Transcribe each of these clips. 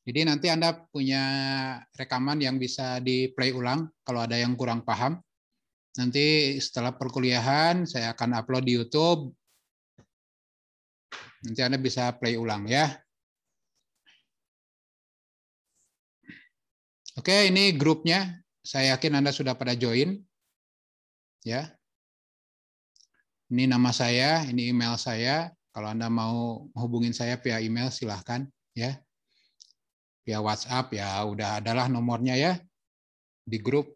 Jadi nanti Anda punya rekaman yang bisa di-play ulang kalau ada yang kurang paham. Nanti setelah perkuliahan saya akan upload di YouTube. Nanti Anda bisa play ulang ya. Oke, ini grupnya. Saya yakin Anda sudah pada join. Ya. Ini nama saya, ini email saya. Kalau Anda mau hubungin saya via email silahkan ya. Via WhatsApp ya udah adalah nomornya ya di grup.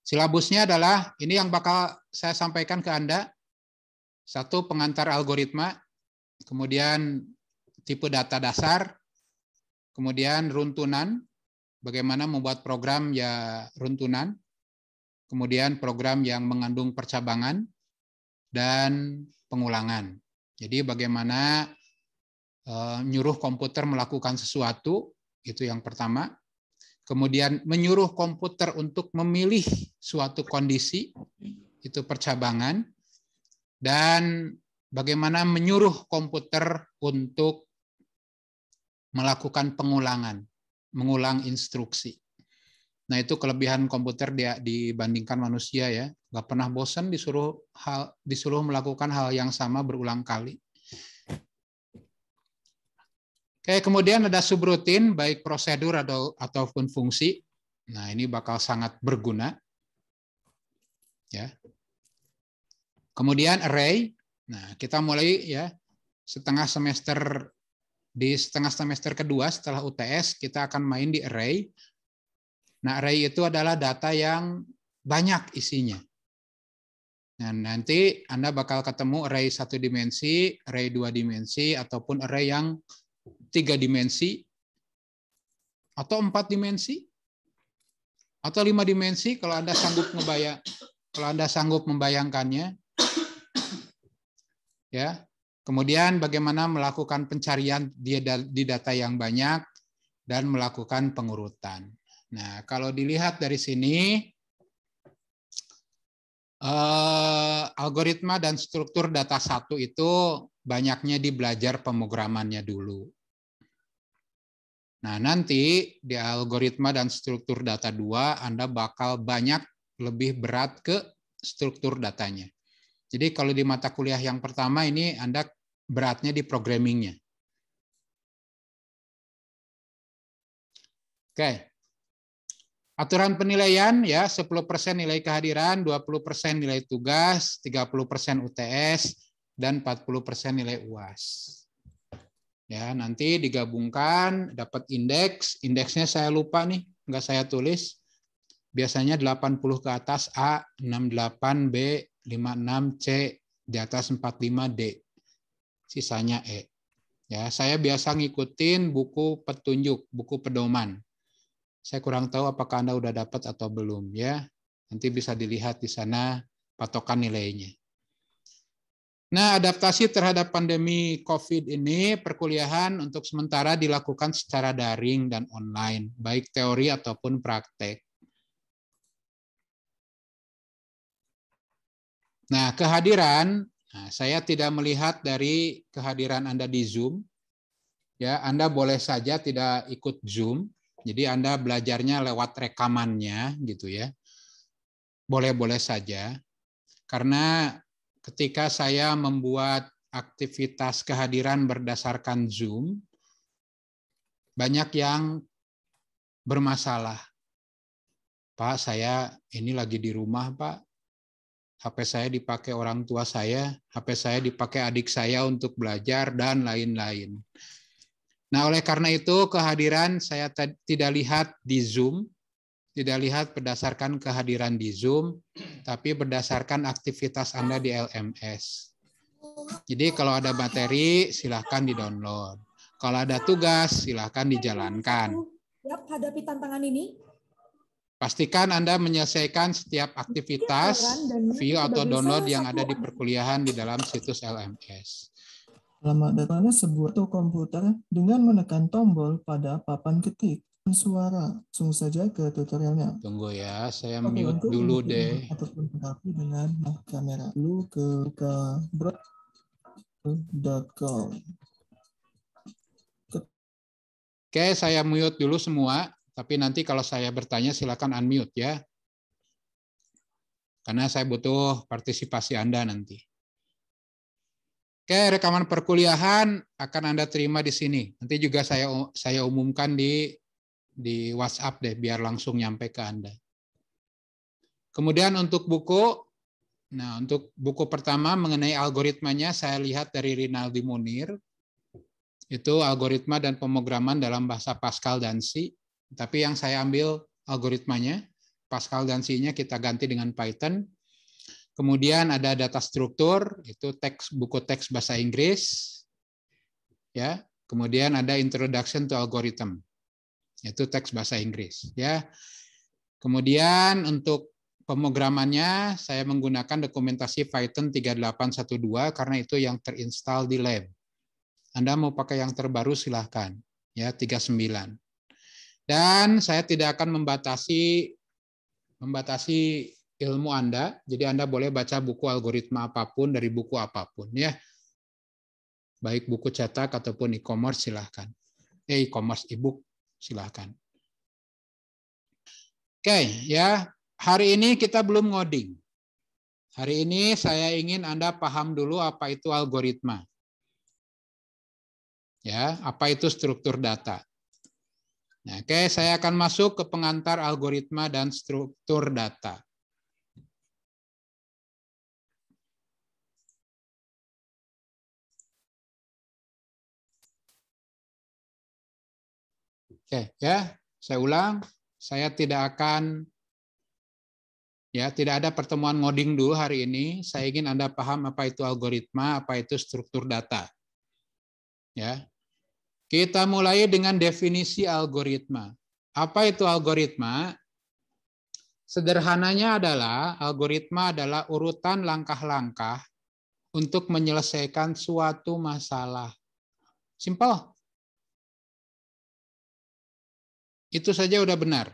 Silabusnya adalah ini yang bakal saya sampaikan ke Anda. Satu, pengantar algoritma, kemudian tipe data dasar, kemudian runtunan, bagaimana membuat program ya runtunan, kemudian program yang mengandung percabangan, dan pengulangan. Jadi bagaimana nyuruh komputer melakukan sesuatu, itu yang pertama. Kemudian menyuruh komputer untuk memilih suatu kondisi, itu percabangan. Dan bagaimana menyuruh komputer untuk melakukan pengulangan, mengulang instruksi. Nah itu kelebihan komputer dibandingkan manusia ya, nggak pernah bosan disuruh melakukan hal yang sama berulang kali. Oke, kemudian ada subrutin, baik prosedur ataupun fungsi. Nah ini bakal sangat berguna. Ya. Kemudian array. Nah kita mulai ya di setengah semester kedua setelah UTS kita akan main di array. Nah, array itu adalah data yang banyak isinya. Nah, nanti Anda bakal ketemu array 1 dimensi, array 2 dimensi, ataupun array yang 3 dimensi, atau 4 dimensi, atau 5 dimensi kalau Anda sanggup membayangkannya. Ya. Kemudian bagaimana melakukan pencarian di data yang banyak dan melakukan pengurutan. Nah, kalau dilihat dari sini, algoritma dan struktur data 1 itu banyaknya di belajar pemrogramannya dulu. Nah, nanti di algoritma dan struktur data 2, Anda bakal banyak lebih berat ke struktur datanya. Jadi kalau di mata kuliah yang pertama ini Anda beratnya di programmingnya. Oke. Aturan penilaian ya 10% nilai kehadiran, 20% nilai tugas, 30% UTS, dan 40% nilai UAS. Ya, nanti digabungkan dapat indeks. Indeksnya saya lupa nih, nggak saya tulis. Biasanya 80 ke atas A, 68 B, 56 C, di atas 45 D. Sisanya E. Ya, saya biasa ngikutin buku petunjuk, buku pedoman. Saya kurang tahu apakah Anda udah dapat atau belum ya. Nanti bisa dilihat di sana patokan nilainya. Nah, adaptasi terhadap pandemi COVID ini perkuliahan untuk sementara dilakukan secara daring dan online, baik teori ataupun praktek. Nah, kehadiran, saya tidak melihat dari kehadiran Anda di Zoom. Ya, Anda boleh saja tidak ikut Zoom. Jadi Anda belajarnya lewat rekamannya gitu ya. Boleh-boleh saja. Karena ketika saya membuat aktivitas kehadiran berdasarkan Zoom, banyak yang bermasalah. Pak, saya ini lagi di rumah, Pak. HP saya dipakai orang tua saya, HP saya dipakai adik saya untuk belajar, dan lain-lain. Nah, oleh karena itu kehadiran saya tidak lihat di Zoom, tidak lihat berdasarkan kehadiran di Zoom, tapi berdasarkan aktivitas Anda di LMS. Jadi kalau ada materi, silahkan di-download. Kalau ada tugas, silahkan dijalankan. Siap hadapi tantangan ini? Pastikan Anda menyelesaikan setiap aktivitas, view atau download yang ada di perkuliahan di dalam situs LMS. Selamat datang sebuah komputer dengan menekan tombol pada papan ketik suara. Langsung saja ke tutorialnya. Tunggu ya, saya mute dulu deh. Ataupun terapi dengan kamera. Dulu ke browser.com. Oke, saya mute dulu semua, tapi nanti kalau saya bertanya silakan unmute ya. Karena saya butuh partisipasi Anda nanti. Oke, rekaman perkuliahan akan Anda terima di sini. Nanti juga saya umumkan di WhatsApp deh, biar langsung nyampe ke Anda. Kemudian untuk buku, nah untuk buku pertama mengenai algoritmanya saya lihat dari Rinaldi Munir. Itu algoritma dan pemrograman dalam bahasa Pascal dan C. Tapi yang saya ambil algoritmanya, Pascal dan C-nya kita ganti dengan Python. Kemudian ada data struktur, itu buku teks bahasa Inggris. Ya. Kemudian ada Introduction to Algorithm, itu teks bahasa Inggris. Ya. Kemudian untuk pemrogramannya saya menggunakan dokumentasi Python 3812 karena itu yang terinstall di lab. Anda mau pakai yang terbaru silahkan, ya 39. Dan saya tidak akan membatasi ilmu Anda, jadi Anda boleh baca buku algoritma apapun dari buku apapun, ya. Baik buku cetak ataupun e-commerce silahkan. E-commerce e-book silahkan. Oke, ya hari ini kita belum ngoding. Hari ini saya ingin Anda paham dulu apa itu algoritma. Ya, apa itu struktur data? Nah, oke, saya akan masuk ke pengantar algoritma dan struktur data. Oke, ya, saya ulang, saya tidak ada pertemuan ngoding dulu hari ini. Saya ingin Anda paham apa itu algoritma, apa itu struktur data. Ya. Kita mulai dengan definisi algoritma. Apa itu algoritma? Sederhananya adalah algoritma adalah urutan langkah-langkah untuk menyelesaikan suatu masalah. Simpel. Itu saja udah benar.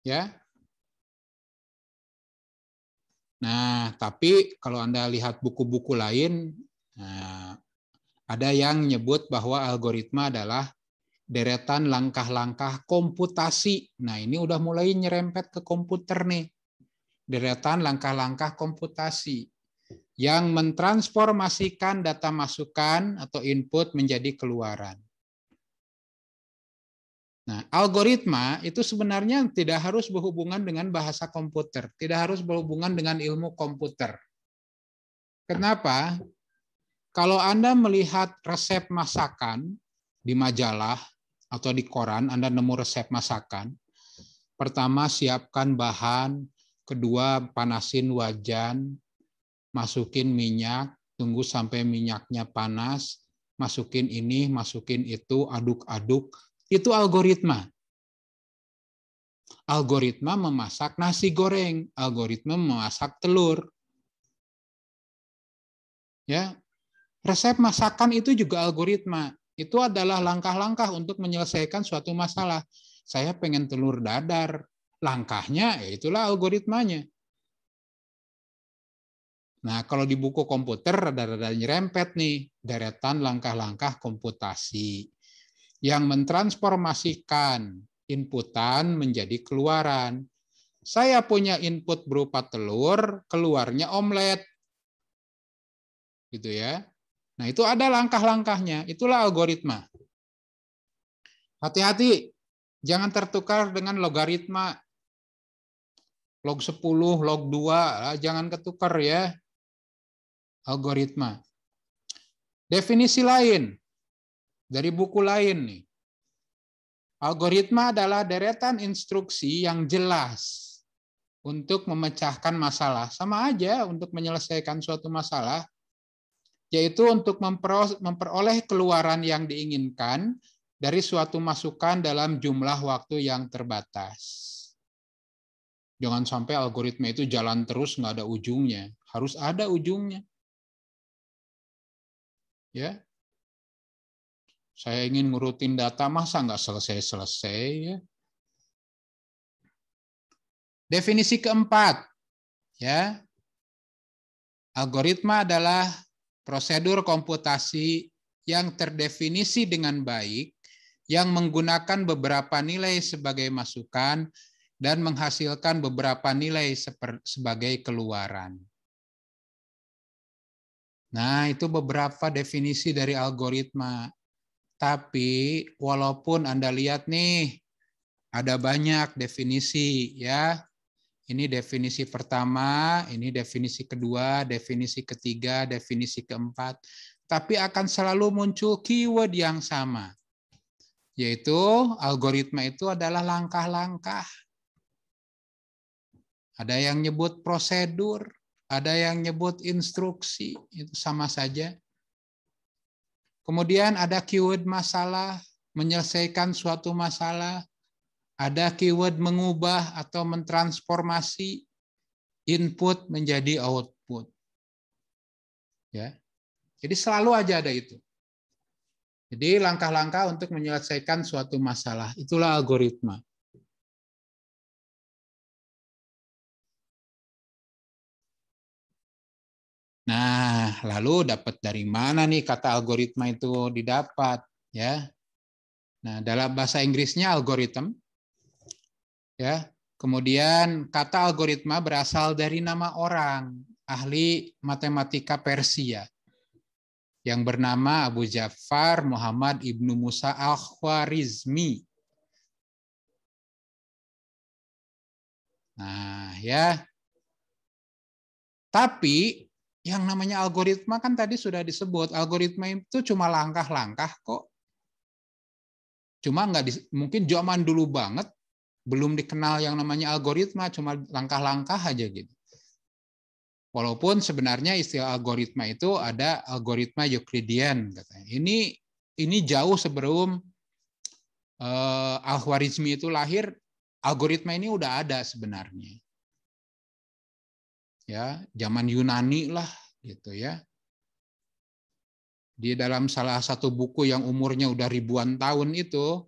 Ya. Nah, tapi kalau Anda lihat buku-buku lain, ada yang nyebut bahwa algoritma adalah deretan langkah-langkah komputasi. Nah, ini udah mulai nyerempet ke komputer nih. Deretan langkah-langkah komputasi yang mentransformasikan data masukan atau input menjadi keluaran. Nah, algoritma itu sebenarnya tidak harus berhubungan dengan bahasa komputer, tidak harus berhubungan dengan ilmu komputer. Kenapa? Kalau Anda melihat resep masakan di majalah atau di koran, Anda nemu resep masakan. Pertama, siapkan bahan. Kedua, panasin wajan. Masukin minyak. Tunggu sampai minyaknya panas. Masukin ini, masukin itu, aduk-aduk. Itu algoritma. Algoritma memasak nasi goreng. Algoritma memasak telur. Ya, resep masakan itu juga algoritma. Itu adalah langkah-langkah untuk menyelesaikan suatu masalah. Saya pengen telur dadar. Langkahnya, ya itulah algoritmanya. Nah, kalau di buku komputer rada-rada nyerempet nih, deretan langkah-langkah komputasi yang mentransformasikan inputan menjadi keluaran. Saya punya input berupa telur, keluarnya omelet. Gitu ya. Nah, itu ada langkah-langkahnya. Itulah algoritma. Hati-hati, jangan tertukar dengan logaritma. Log 10, log 2, jangan ketukar ya. Algoritma. Definisi lain dari buku lain nih. Algoritma adalah deretan instruksi yang jelas untuk memecahkan masalah. Sama aja untuk menyelesaikan suatu masalah, yaitu untuk memperoleh keluaran yang diinginkan dari suatu masukan dalam jumlah waktu yang terbatas. Jangan sampai algoritma itu jalan terus nggak ada ujungnya. Harus ada ujungnya. Ya, saya ingin ngurutin data, masa nggak selesai-selesai ya. Definisi keempat, ya, algoritma adalah prosedur komputasi yang terdefinisi dengan baik, yang menggunakan beberapa nilai sebagai masukan, dan menghasilkan beberapa nilai sebagai keluaran. Nah, itu beberapa definisi dari algoritma. Tapi walaupun Anda lihat nih, ada banyak definisi ya. Ini definisi pertama, ini definisi kedua, definisi ketiga, definisi keempat. Tapi akan selalu muncul keyword yang sama. Yaitu algoritma itu adalah langkah-langkah. Ada yang nyebut prosedur, ada yang nyebut instruksi, itu sama saja. Kemudian ada keyword masalah, menyelesaikan suatu masalah. Ada keyword mengubah atau mentransformasi input menjadi output. Ya. Jadi selalu aja ada itu. Jadi langkah-langkah untuk menyelesaikan suatu masalah. Itulah algoritma. Nah, lalu dapat dari mana nih kata algoritma itu didapat? Ya. Nah, dalam bahasa Inggrisnya algorithm. Ya. Kemudian kata algoritma berasal dari nama orang, ahli matematika Persia, yang bernama Abu Ja'far Muhammad Ibnu Musa Al-Khwarizmi. Nah, ya. Tapi yang namanya algoritma kan tadi sudah disebut, algoritma itu cuma langkah-langkah kok. Cuma mungkin zaman dulu banget belum dikenal yang namanya algoritma, cuma langkah-langkah aja gitu. Walaupun sebenarnya istilah algoritma itu ada algoritma Euclidean katanya. Ini jauh sebelum Al-Khwarizmi itu lahir, algoritma ini udah ada sebenarnya. Ya, zaman Yunani lah gitu ya. Di dalam salah satu buku yang umurnya udah ribuan tahun itu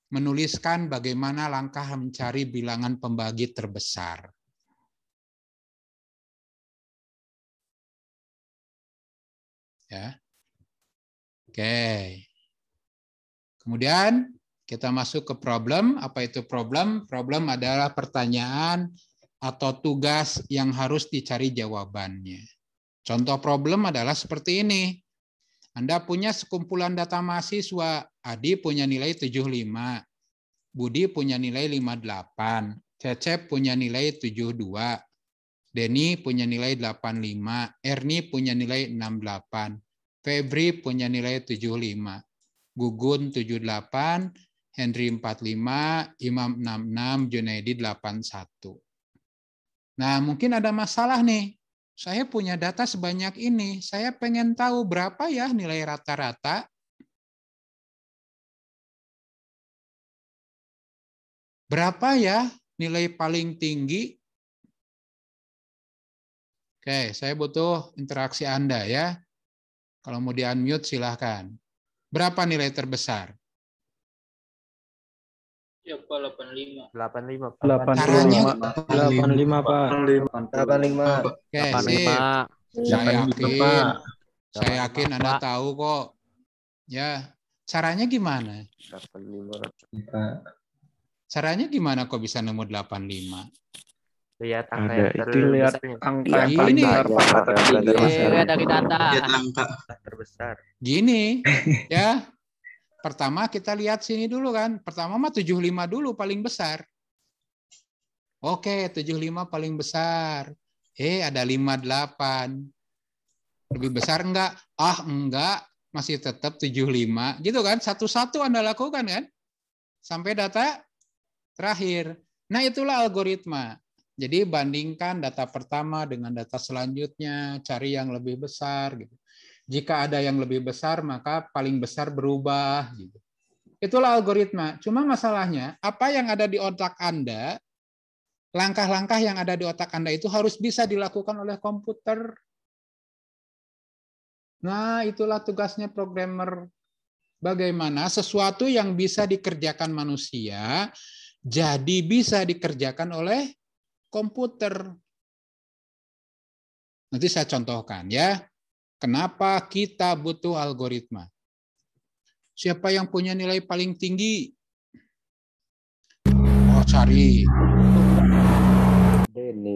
menuliskan bagaimana langkah mencari bilangan pembagi terbesar. Ya. Oke. Kemudian kita masuk ke problem. Apa itu problem? Problem adalah pertanyaan atau tugas yang harus dicari jawabannya. Contoh problem adalah seperti ini. Anda punya sekumpulan data mahasiswa. Adi punya nilai 75. Budi punya nilai 58. Cecep punya nilai 72. Denny punya nilai 85. Erni punya nilai 68. Febri punya nilai 75. Gugun 78. Henry 45. Imam 66. Junaidi 81. Nah, mungkin ada masalah nih. Saya punya data sebanyak ini. Saya pengen tahu berapa ya nilai rata-rata. Berapa ya nilai paling tinggi? Oke, saya butuh interaksi Anda ya. Kalau mau di-unmute silahkan. Berapa nilai terbesar? Ya, Pak, 85. 85. Caranya 85, Pak. 85. Oke, sip. Saya yakin Anda tahu kok. Ya, caranya gimana? 85. Caranya gimana kok bisa nemu 85? Lihat angka Ada yang itu lihat terbesarnya. angka Ya, yang paling ini. besar, Pak. Lihat dari data. Lihat angka. Terbesar. Gini, ya. Pertama kita lihat sini dulu kan. Pertama mah 75 dulu paling besar. Oke, 75 paling besar. Ada 58. Lebih besar enggak? Enggak. Masih tetap 75. Gitu kan? Satu-satu Anda lakukan kan? Sampai data terakhir. Nah, itulah algoritma. Jadi bandingkan data pertama dengan data selanjutnya, cari yang lebih besar gitu. Jika ada yang lebih besar, maka paling besar berubah gitu. Itulah algoritma. Cuma masalahnya, apa yang ada di otak Anda, langkah-langkah yang ada di otak Anda itu harus bisa dilakukan oleh komputer. Nah, itulah tugasnya programmer. Bagaimana sesuatu yang bisa dikerjakan manusia jadi bisa dikerjakan oleh komputer. Nanti saya contohkan ya. Kenapa kita butuh algoritma? Siapa yang punya nilai paling tinggi? Oh, cari.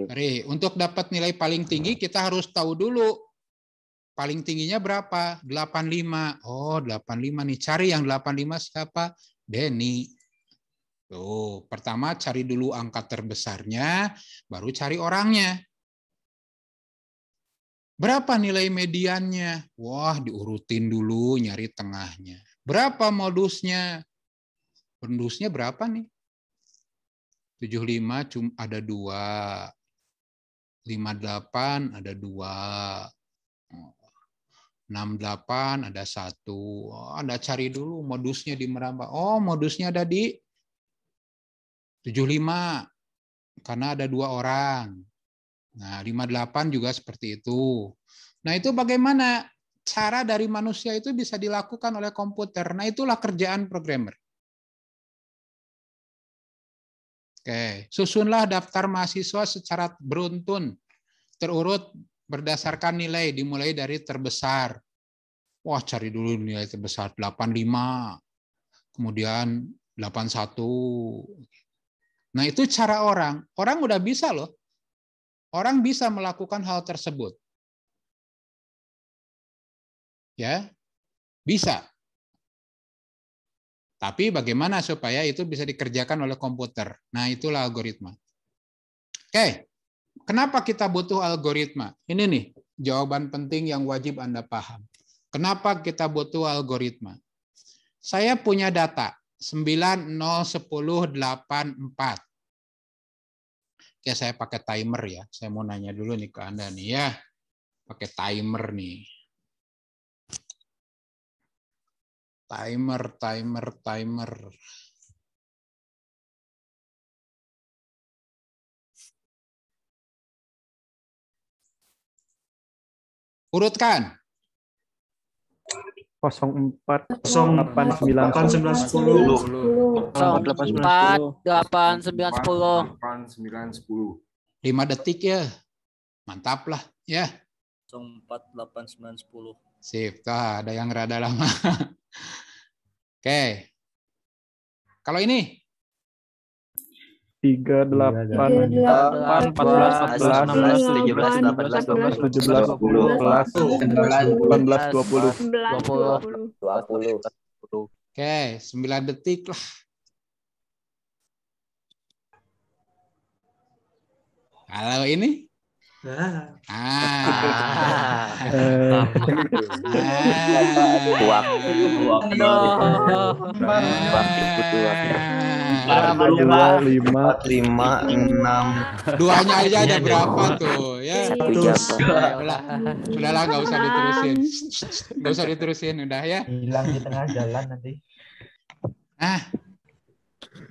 Cari. Untuk dapat nilai paling tinggi kita harus tahu dulu paling tingginya berapa? 85. Oh, 85 nih. Cari yang 85 siapa? Denny. Tuh, pertama cari dulu angka terbesarnya, baru cari orangnya. Berapa nilai mediannya? Wah, diurutin dulu, nyari tengahnya. Berapa modusnya? Modusnya berapa nih? 75 cuma ada 2. 58 ada 2. 68 ada 1. Oh, Anda cari dulu modusnya di Merambah. Oh, modusnya ada di 75 karena ada 2 orang. Nah, 58 juga seperti itu. Nah, itu bagaimana cara dari manusia itu bisa dilakukan oleh komputer. Nah, itulah kerjaan programmer. Oke, susunlah daftar mahasiswa secara beruntun, terurut berdasarkan nilai, dimulai dari terbesar. Wah, cari dulu nilai terbesar 85, kemudian 81. Nah, itu cara orang. Orang udah bisa loh. Orang bisa melakukan hal tersebut. Ya, bisa. Tapi bagaimana supaya itu bisa dikerjakan oleh komputer? Nah, itulah algoritma. Oke, kenapa kita butuh algoritma? Ini nih, jawaban penting yang wajib Anda paham. Kenapa kita butuh algoritma? Saya punya data 9, 0, 10, 8, 4. Oke, saya pakai timer ya. Saya mau nanya dulu nih ke Anda nih ya. Pakai timer nih. Timer. Urutkan. 04 8 9 10 4 8 9 10. 5 detik ya. Mantap lah ya. 04 8 9 10. Sip, ada yang rada lama. Oke. Kalau ini 3 8 14 16 17 18 20. 20. Oke, 9 detik lah. Kalau ini? Lima, 6. Duanya aja ada berapa tuh ya? Udahlah, nggak usah diterusin. Nggak usah diterusin, udah ya. Hilang di tengah jalan nanti. Nah,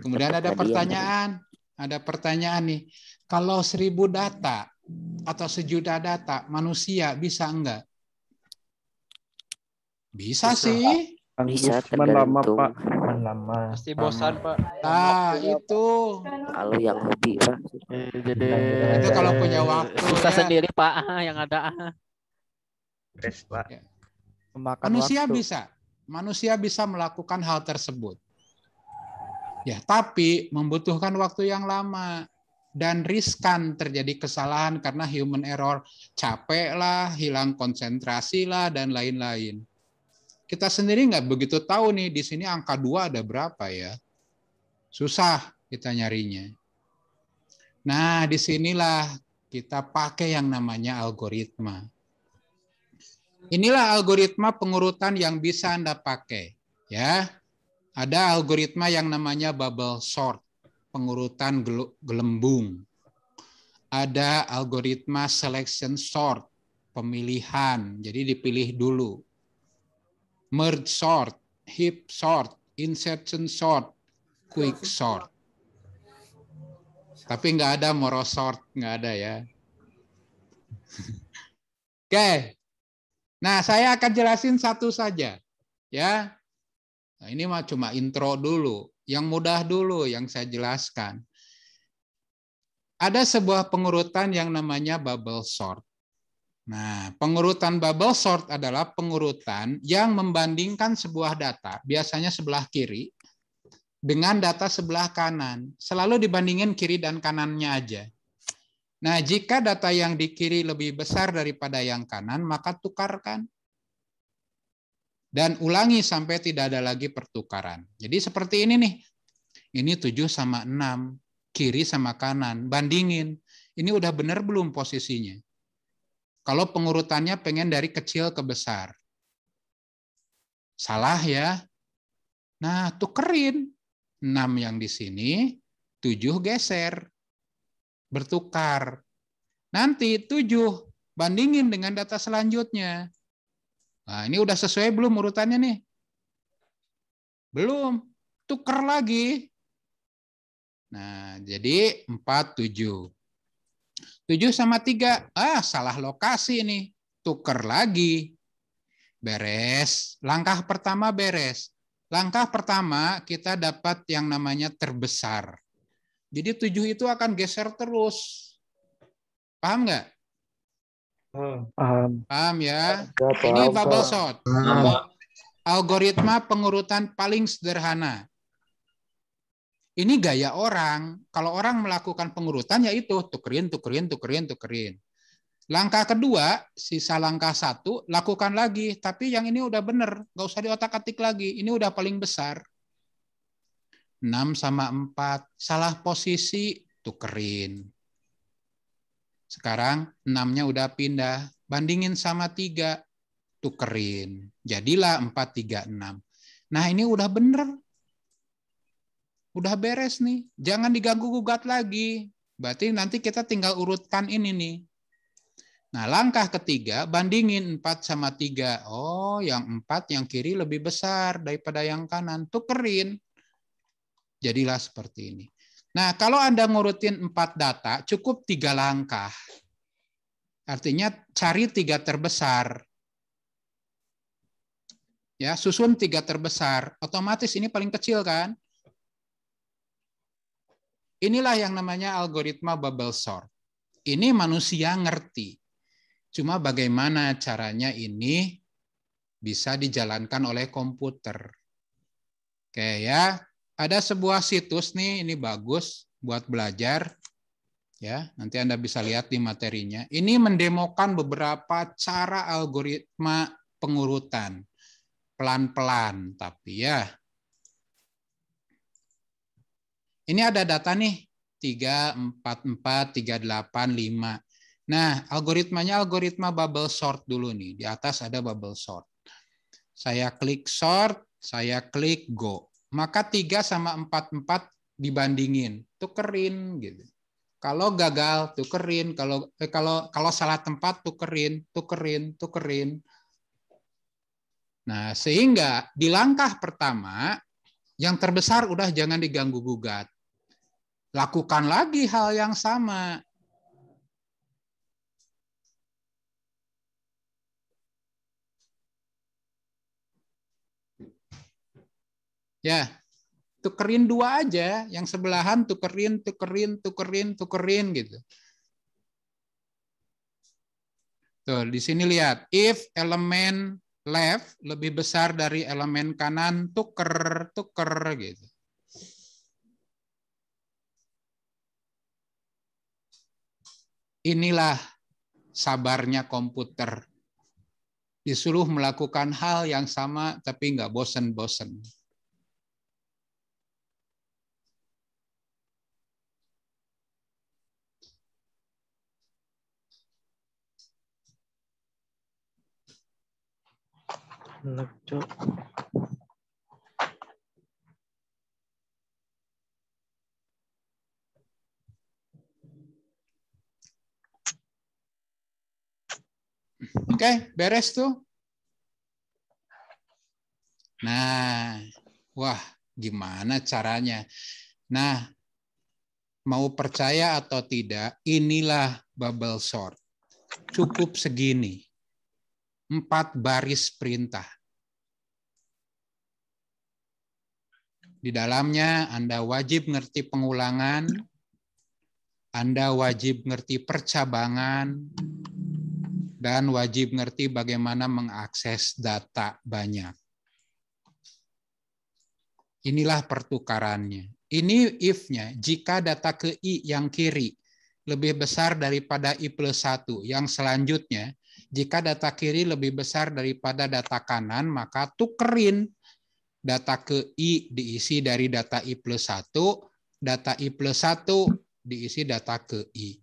kemudian ada pertanyaan. Ada pertanyaan nih. Kalau 1000 data atau 1.000.000 data, manusia bisa enggak? Bisa sih. Bisa, lama, tergantung. Pak. Lama. Pasti bosan, Pak. Nah, itu. Kalau yang hobi, Pak. Jadi Itu kalau punya waktu susah ya. sendiri Pak yang ada. Tes, Pak. Manusia bisa melakukan hal tersebut. Ya, tapi membutuhkan waktu yang lama dan riskan terjadi kesalahan karena human error, capek lah, hilang konsentrasi lah, dan lain-lain. Kita sendiri nggak begitu tahu nih di sini angka 2 ada berapa ya. Susah kita nyarinya. Nah, disinilah kita pakai yang namanya algoritma. Inilah algoritma pengurutan yang bisa Anda pakai. Ya, ada algoritma yang namanya bubble sort, pengurutan gelembung. Ada algoritma selection sort, pemilihan, jadi dipilih dulu. Merge sort, heap sort, insertion sort, quick sort. Tapi nggak ada moro sort, nggak ada ya. Oke. Nah, saya akan jelasin satu saja. Ya. Nah, ini mah cuma intro dulu. Yang mudah dulu yang saya jelaskan. Ada sebuah pengurutan yang namanya bubble sort. Nah, pengurutan bubble sort adalah pengurutan yang membandingkan sebuah data, biasanya sebelah kiri, dengan data sebelah kanan. Selalu dibandingin kiri dan kanannya aja. Nah, jika data yang di kiri lebih besar daripada yang kanan, maka tukarkan. Dan ulangi sampai tidak ada lagi pertukaran. Jadi seperti ini nih. Ini 7 sama 6, kiri sama kanan. Bandingin. Ini udah benar belum posisinya? Kalau pengurutannya pengen dari kecil ke besar. Salah ya. Nah, tukerin. 6 yang di sini, 7 geser. Bertukar. Nanti 7 bandingin dengan data selanjutnya. Nah, ini udah sesuai belum urutannya nih? Belum. Tuker lagi. Nah, jadi 4, 7. 7 sama 3. Salah lokasi nih. Tuker lagi. Beres. Langkah pertama beres. Langkah pertama kita dapat yang namanya terbesar. Jadi 7 itu akan geser terus. Paham nggak? Paham. Paham ya? Ini bubble sort. Algoritma pengurutan paling sederhana. Ini gaya orang. Kalau orang melakukan pengurutan ya itu tukerin. Langkah kedua, sisa langkah 1, lakukan lagi. Tapi yang ini udah bener, nggak usah diotak-atik lagi. Ini udah paling besar. 6 sama 4, salah posisi, tukerin. Sekarang 6-nya udah pindah, bandingin sama 3, tukerin. Jadilah 4, 3, 6. Nah ini udah bener. Udah beres nih, jangan diganggu-gugat lagi. Berarti nanti kita tinggal urutkan ini nih. Nah, langkah ketiga, bandingin 4 sama 3. Oh, yang 4 yang kiri lebih besar daripada yang kanan. Tukerin. Jadilah seperti ini. Nah, kalau Anda ngurutin 4 data, cukup 3 langkah. Artinya cari 3 terbesar. Ya, susun 3 terbesar. Otomatis ini paling kecil kan? Inilah yang namanya algoritma bubble sort. Ini manusia ngerti. Cuma bagaimana caranya ini bisa dijalankan oleh komputer. Oke ya, ada sebuah situs nih, ini bagus buat belajar. Ya, nanti Anda bisa lihat di materinya. Ini mendemokan beberapa cara algoritma pengurutan. Pelan-pelan, tapi ya. Ini ada data nih, 3, 4, 4, 3, 8, 5. Nah, algoritmanya algoritma bubble sort dulu nih. Di atas ada bubble sort. Saya klik sort, saya klik go. Maka 3 sama 4, 4 dibandingin. Tukerin gitu. Kalau gagal, tukerin. Kalau salah tempat, tukerin. Nah, sehingga di langkah pertama, yang terbesar udah jangan diganggu-gugat. Lakukan lagi hal yang sama. Ya, tukerin 2 aja, yang sebelahan tukerin gitu. Tuh, di sini lihat, if elemen left lebih besar dari elemen kanan, tuker gitu. Inilah sabarnya komputer. Disuruh melakukan hal yang sama tapi nggak bosen-bosen. Oke, beres tuh. Nah, wah, gimana caranya? Nah, mau percaya atau tidak, inilah bubble sort. Cukup segini. 4 baris perintah. Di dalamnya Anda wajib ngerti pengulangan, Anda wajib ngerti percabangan, dan wajib ngerti bagaimana mengakses data banyak. Inilah pertukarannya. Ini if-nya, jika data ke I yang kiri lebih besar daripada I plus 1. Yang selanjutnya, jika data kiri lebih besar daripada data kanan, maka tukerin data ke I diisi dari data I plus 1, data I plus 1 diisi data ke I.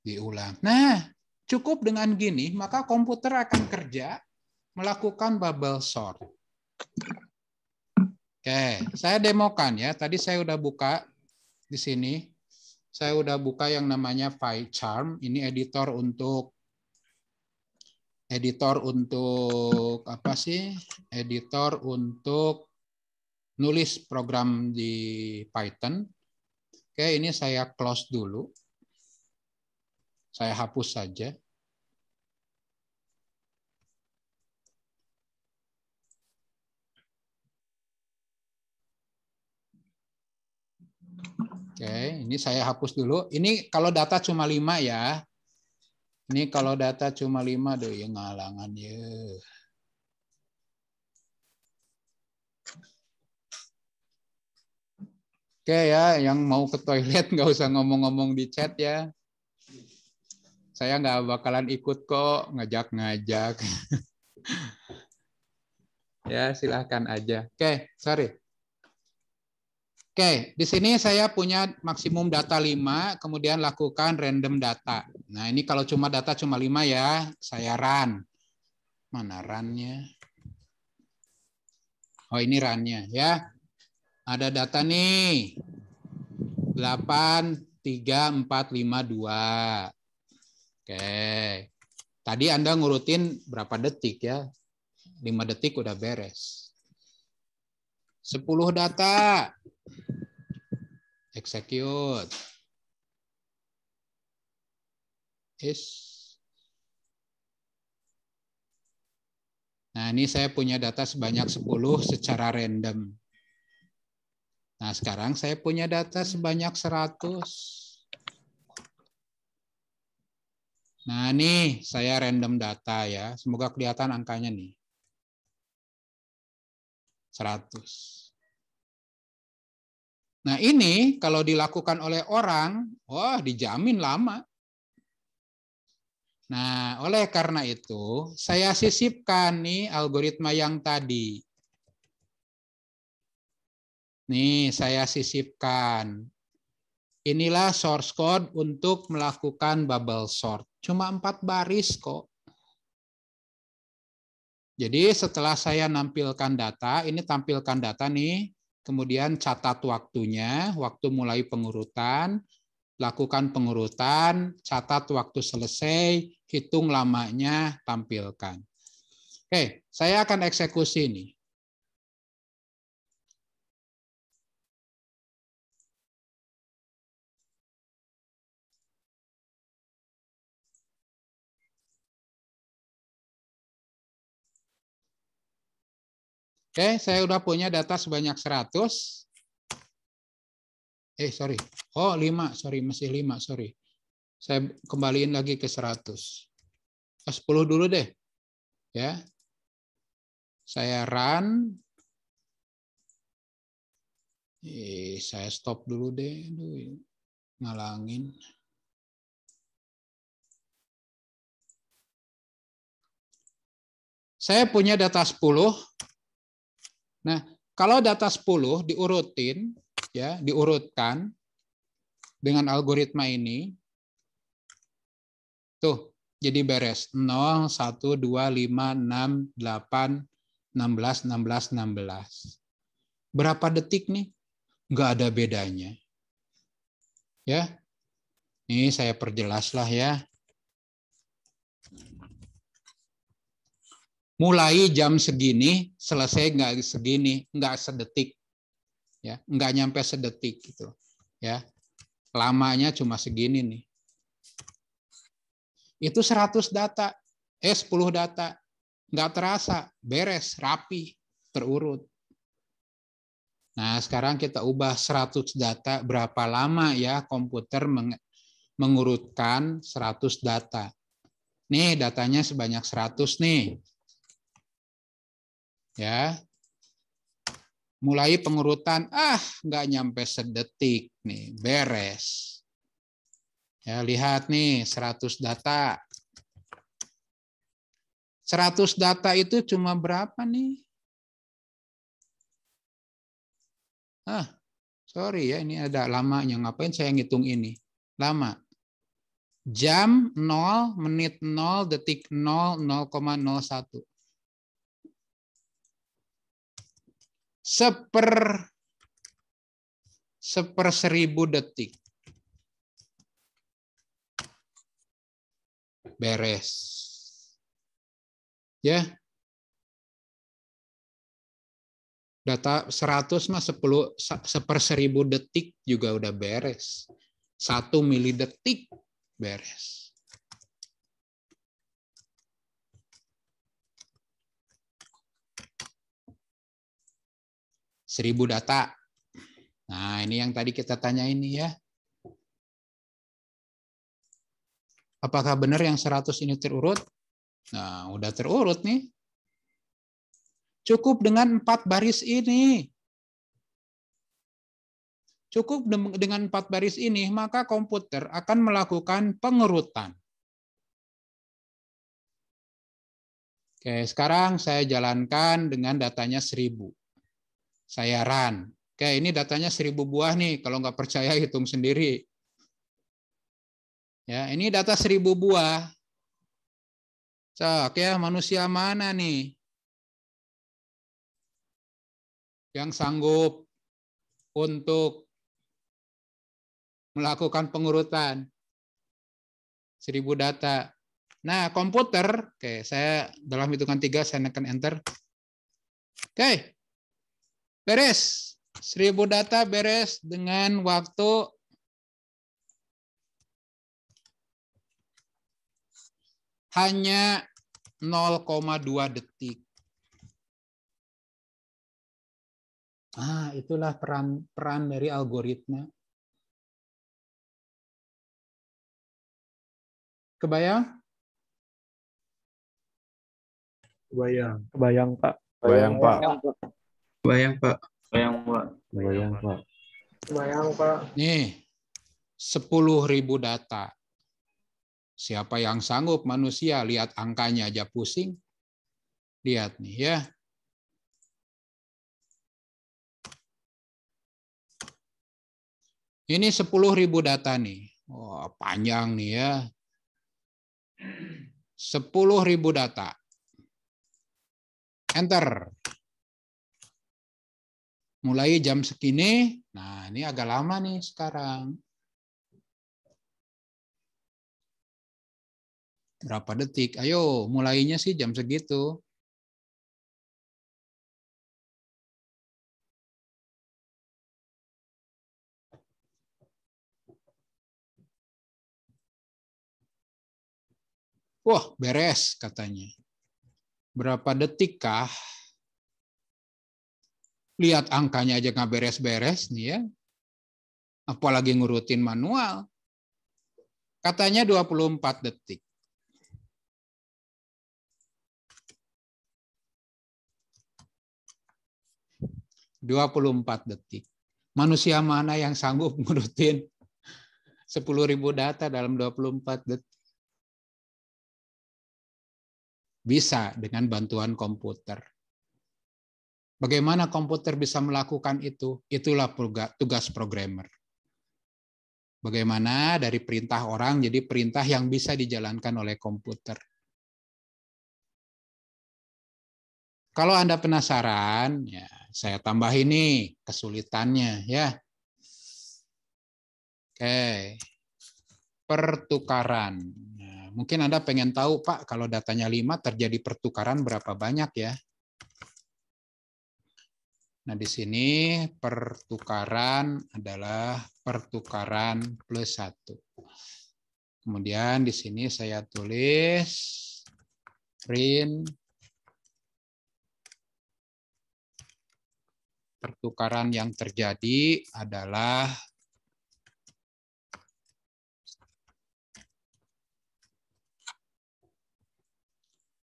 Diulang. Nah, cukup dengan gini, maka komputer akan kerja melakukan bubble sort. Oke, saya demokan ya. Tadi saya udah buka di sini. Saya udah buka yang namanya PyCharm. Ini editor untuk apa sih? Editor untuk nulis program di Python. Oke, ini saya close dulu. Saya hapus saja. Oke, ini saya hapus dulu. Ini kalau data cuma 5 ya. Ini kalau data cuma 5, aduh ya ngalangan ya. Oke ya, yang mau ke toilet nggak usah ngomong-ngomong di chat ya. Saya nggak bakalan ikut kok, ngajak-ngajak. Ya, silahkan aja. Oke, sorry. Oke, di sini saya punya maksimum data 5, kemudian lakukan random data. Nah, ini kalau cuma data cuma 5 ya, saya run. Mana run-nya? Oh, ini run-nya ya. Ada data nih. 8, 3, 4, 5, 2. Oke. Tadi Anda ngurutin berapa detik ya? 5 detik udah beres. 10 data. Execute. Nah, ini saya punya data sebanyak 10 secara random. Nah, sekarang saya punya data sebanyak 100. Nah, nih saya random data ya. Semoga kelihatan angkanya nih. 100. Nah, ini kalau dilakukan oleh orang, wah dijamin lama. Nah, oleh karena itu, saya sisipkan nih algoritma yang tadi. Nih, saya sisipkan. Inilah source code untuk melakukan bubble sort. Cuma 4 baris kok. Jadi setelah saya nampilkan data, ini tampilkan data nih, kemudian catat waktunya, waktu mulai pengurutan, lakukan pengurutan, catat waktu selesai, hitung lamanya, tampilkan. Oke, saya akan eksekusi nih. Oke, saya udah punya data sebanyak 100. Sorry. Oh, 5. Sorry, masih 5. Sorry. Saya kembaliin lagi ke 100. 10 dulu deh. Ya. Saya run. Saya stop dulu deh. Aduh, ngalangin. Saya punya data 10. Nah, kalau data 10 diurutin, ya, diurutkan dengan algoritma ini, tuh, jadi beres. 0, 1, 2, 5, 6, 8, 16, 16, 16. Berapa detik nih? Nggak ada bedanya. Ya, ini saya perjelas lah ya. Mulai jam segini, selesai nggak segini, nggak sedetik, ya, nggak nyampe sedetik gitu, ya, lamanya cuma segini nih. Itu 100 data, 10 data, nggak terasa, beres, rapi, terurut. Nah, sekarang kita ubah 100 data, berapa lama ya komputer mengurutkan 100 data? Nih datanya sebanyak 100 nih. Ya. Mulai pengurutan, nggak nyampe sedetik nih, beres. Ya, lihat nih 100 data. 100 data itu cuma berapa nih? Sorry ya, ini ada lamanya. Ngapain saya ngitung ini? Lama. Jam 0, menit 0, detik 0, 0,01. Seper 1000 detik. Beres. Ya. Data 100 mah 10 1000 detik juga udah beres. 1 milidetik beres. Seribu data. Nah, ini yang tadi kita tanya ini ya. Apakah benar yang 100 ini terurut? Nah, udah terurut nih. Cukup dengan 4 baris ini. Cukup dengan 4 baris ini, maka komputer akan melakukan pengurutan. Oke, sekarang saya jalankan dengan datanya 1000. Saya run. Oke, ini datanya 1000 buah nih. Kalau nggak percaya, hitung sendiri. Ya, ini data 1000 buah. Cok ya, manusia mana nih yang sanggup untuk melakukan pengurutan 1000 data. Nah, komputer, oke, saya dalam hitungan 3 saya tekan enter. Oke. Beres. 1000 data beres dengan waktu hanya 0,2 detik. Itulah peran dari algoritma. Kebayang? Kebayang. Kebayang, Pak. Kebayang, Pak. Bayang, Pak. Kebayang, Pak. Kebayang, Pak. Kebayang, Pak. Nih, 10.000 data. Siapa yang sanggup manusia lihat angkanya aja pusing? Lihat nih ya. Ini 10.000 data nih. Oh, panjang nih ya. 10.000 data. Enter. Mulai jam segini. Nah, ini agak lama nih sekarang. Berapa detik? Ayo, mulainya sih jam segitu. Wah, beres katanya. Berapa detik kah? Lihat angkanya aja nggak beres-beres nih ya. Apalagi ngurutin manual. Katanya 24 detik. Manusia mana yang sanggup ngurutin 10.000 data dalam 24 detik? Bisa dengan bantuan komputer. Bagaimana komputer bisa melakukan itu? Itulah tugas programmer. Bagaimana dari perintah orang jadi perintah yang bisa dijalankan oleh komputer. Kalau Anda penasaran, ya saya tambah ini kesulitannya ya. Oke. Pertukaran. Nah, mungkin Anda pengen tahu, Pak, kalau datanya 5 terjadi pertukaran berapa banyak ya? Nah, di sini pertukaran adalah pertukaran plus 1. Kemudian di sini saya tulis print pertukaran yang terjadi adalah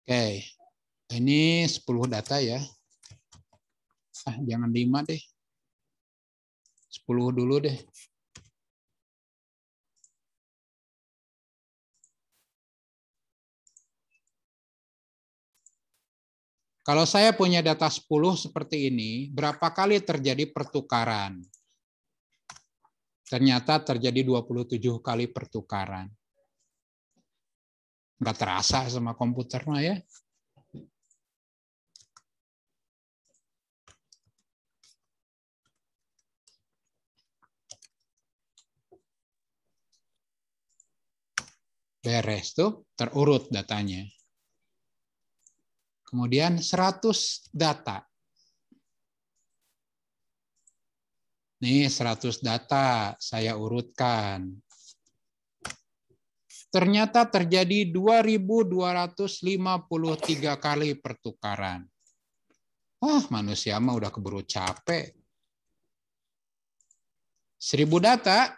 Oke, ini 10 data ya. Jangan 5 deh. 10 dulu deh. Kalau saya punya data 10 seperti ini, berapa kali terjadi pertukaran? Ternyata terjadi 27 kali pertukaran. Nggak terasa sama komputer mah ya. Beres tuh, terurut datanya. Kemudian 100 data. Nih 100 data saya urutkan. Ternyata terjadi 2.253 kali pertukaran. Manusia mah udah keburu capek. 1.000 data.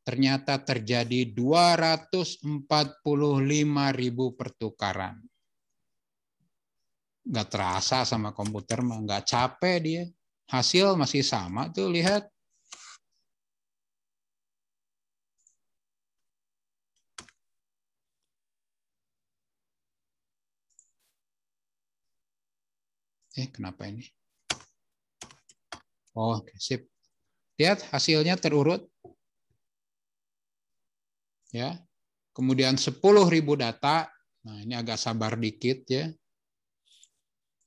Ternyata terjadi 245.000 pertukaran. Nggak terasa sama komputer mah, nggak capek dia. Hasil masih sama tuh, lihat. Kenapa ini? Oh, sip. Lihat hasilnya terurut. Ya. Kemudian 10.000 data. Nah, ini agak sabar dikit ya.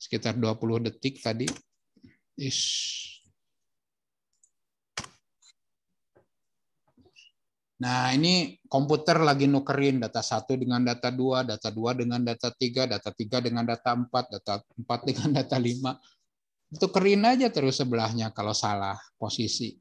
Sekitar 20 detik tadi. Nah, ini komputer lagi nukerin data 1 dengan data 2, data 2 dengan data 3, data 3 dengan data 4, data 4 dengan data 5. Tukerin aja terus sebelahnya kalau salah posisi.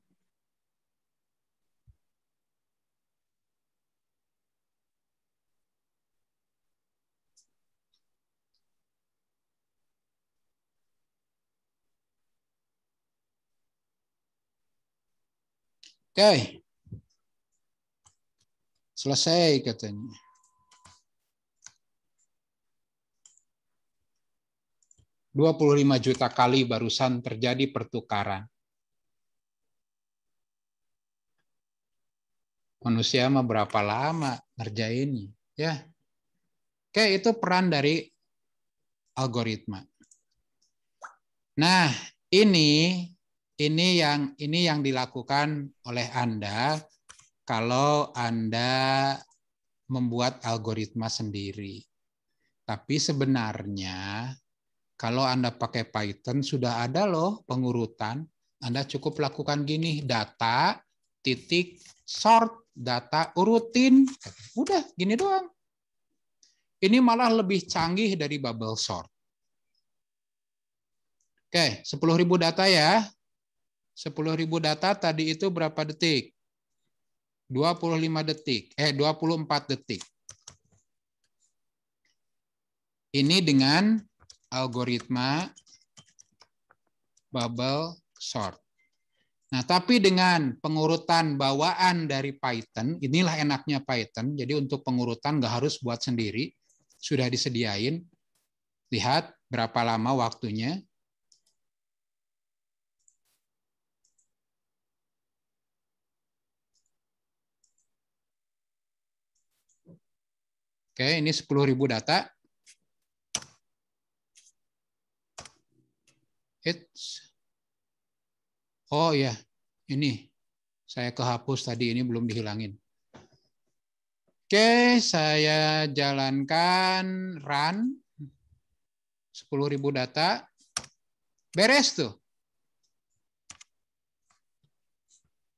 Oke. Selesai katanya. $25 juta kali barusan terjadi pertukaran. Manusia mah berapa lama ngerjainnya, ya? Oke, itu peran dari algoritma. Nah, ini yang dilakukan oleh Anda kalau Anda membuat algoritma sendiri. Tapi sebenarnya kalau Anda pakai Python sudah ada loh pengurutan. Anda cukup lakukan gini, data, titik, sort, data, urutin. Udah, gini doang. Ini malah lebih canggih dari bubble sort. Oke, 10.000 data ya. 10.000 data tadi itu berapa detik? 25 detik. 24 detik. Ini dengan algoritma bubble sort. Nah, tapi dengan pengurutan bawaan dari Python, inilah enaknya Python. Jadi untuk pengurutan nggak harus buat sendiri, sudah disediain. Lihat berapa lama waktunya. Oke, ini 10.000 data. Oh ya, ini saya kehapus tadi, ini belum dihilangin. Oke, saya jalankan run. 10.000 data. Beres tuh.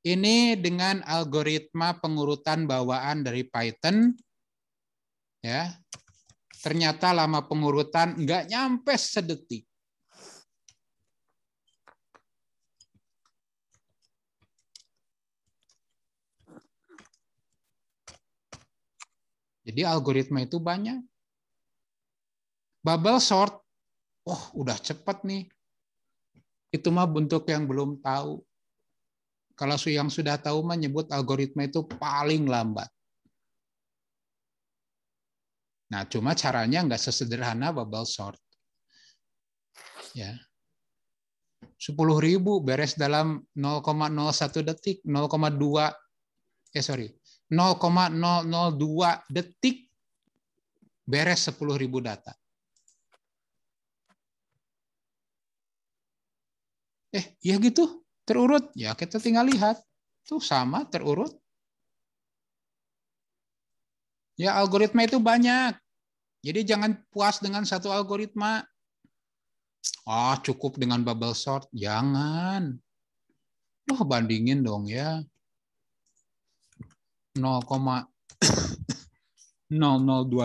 Ini dengan algoritma pengurutan bawaan dari Python. Ya, ternyata lama pengurutan nggak nyampe sedetik. Jadi algoritma itu banyak. Bubble sort, udah cepat nih. Itu mah bentuk yang belum tahu. Kalau yang sudah tahu menyebut algoritma itu paling lambat. Nah, cuma caranya nggak sesederhana bubble sort. Ya. 10.000 beres dalam 0,01 detik, 0,02 0,002 detik beres 10.000 data. Ya gitu, terurut. Ya kita tinggal lihat. Tuh sama terurut. Ya algoritma itu banyak. Jadi jangan puas dengan satu algoritma. Cukup dengan bubble sort. Jangan. Bandingin dong ya. 0,002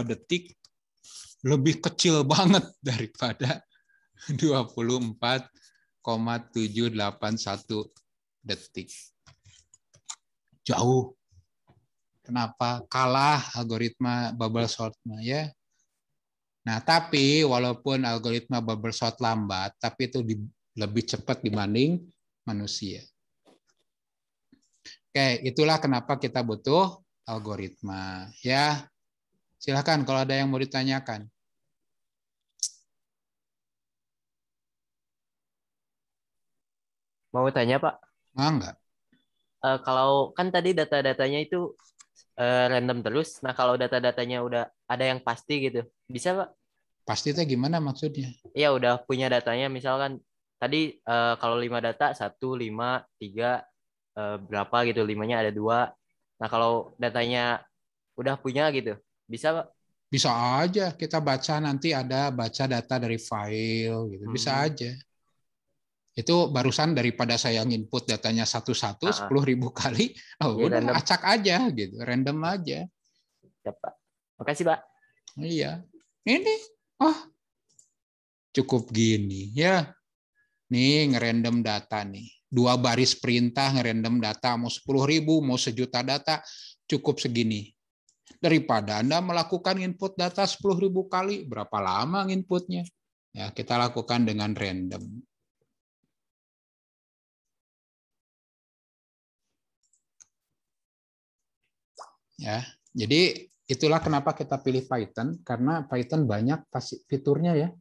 detik lebih kecil banget daripada 24,781 detik. Jauh. Kenapa? Kalah algoritma bubble sort-nya ya. Nah, tapi walaupun algoritma bubble sort lambat, tapi itu lebih cepat dibanding manusia. Oke, itulah kenapa kita butuh algoritma. Ya, silakan kalau ada yang mau ditanyakan. Mau tanya, Pak? Enggak. Kalau kan tadi data-datanya itu random terus. Nah, kalau data-datanya udah ada yang pasti gitu, bisa, Pak? Pasti itu gimana maksudnya? Iya, udah punya datanya. Misalkan tadi kalau 5 data, 1, 5, 3, berapa gitu, 5-nya ada 2. Nah, kalau datanya udah punya gitu, bisa, Pak? Bisa aja. Kita baca nanti ada baca data dari file gitu. Bisa aja. Itu barusan daripada saya input datanya satu-satu 10.000 kali, udah random. Acak aja gitu, random aja. Ya, Pak. Makasih, Pak. Iya. Ini cukup gini ya. Nih ngerandom data nih. 2 baris perintah ngerandom data, mau 10.000, mau 1.000.000 data, cukup segini. Daripada Anda melakukan input data 10.000 kali, berapa lama inputnya? Ya, kita lakukan dengan random. Ya, jadi itulah kenapa kita pilih Python, karena Python banyak fiturnya ya.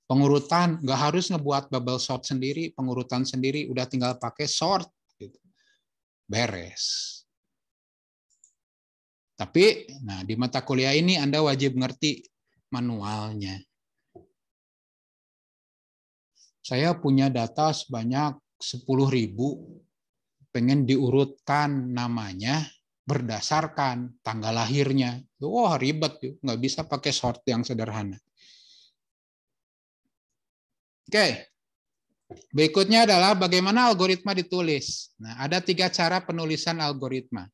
Pengurutan, nggak harus ngebuat bubble sort sendiri, pengurutan sendiri, udah tinggal pakai sort. Gitu. Beres. Tapi, nah di mata kuliah ini Anda wajib ngerti manualnya. Saya punya data sebanyak 10.000, pengen diurutkan namanya berdasarkan tanggal lahirnya. Wah, ribet, nggak bisa pakai sort yang sederhana. Oke, berikutnya adalah bagaimana algoritma ditulis. Nah, ada 3 cara penulisan algoritma.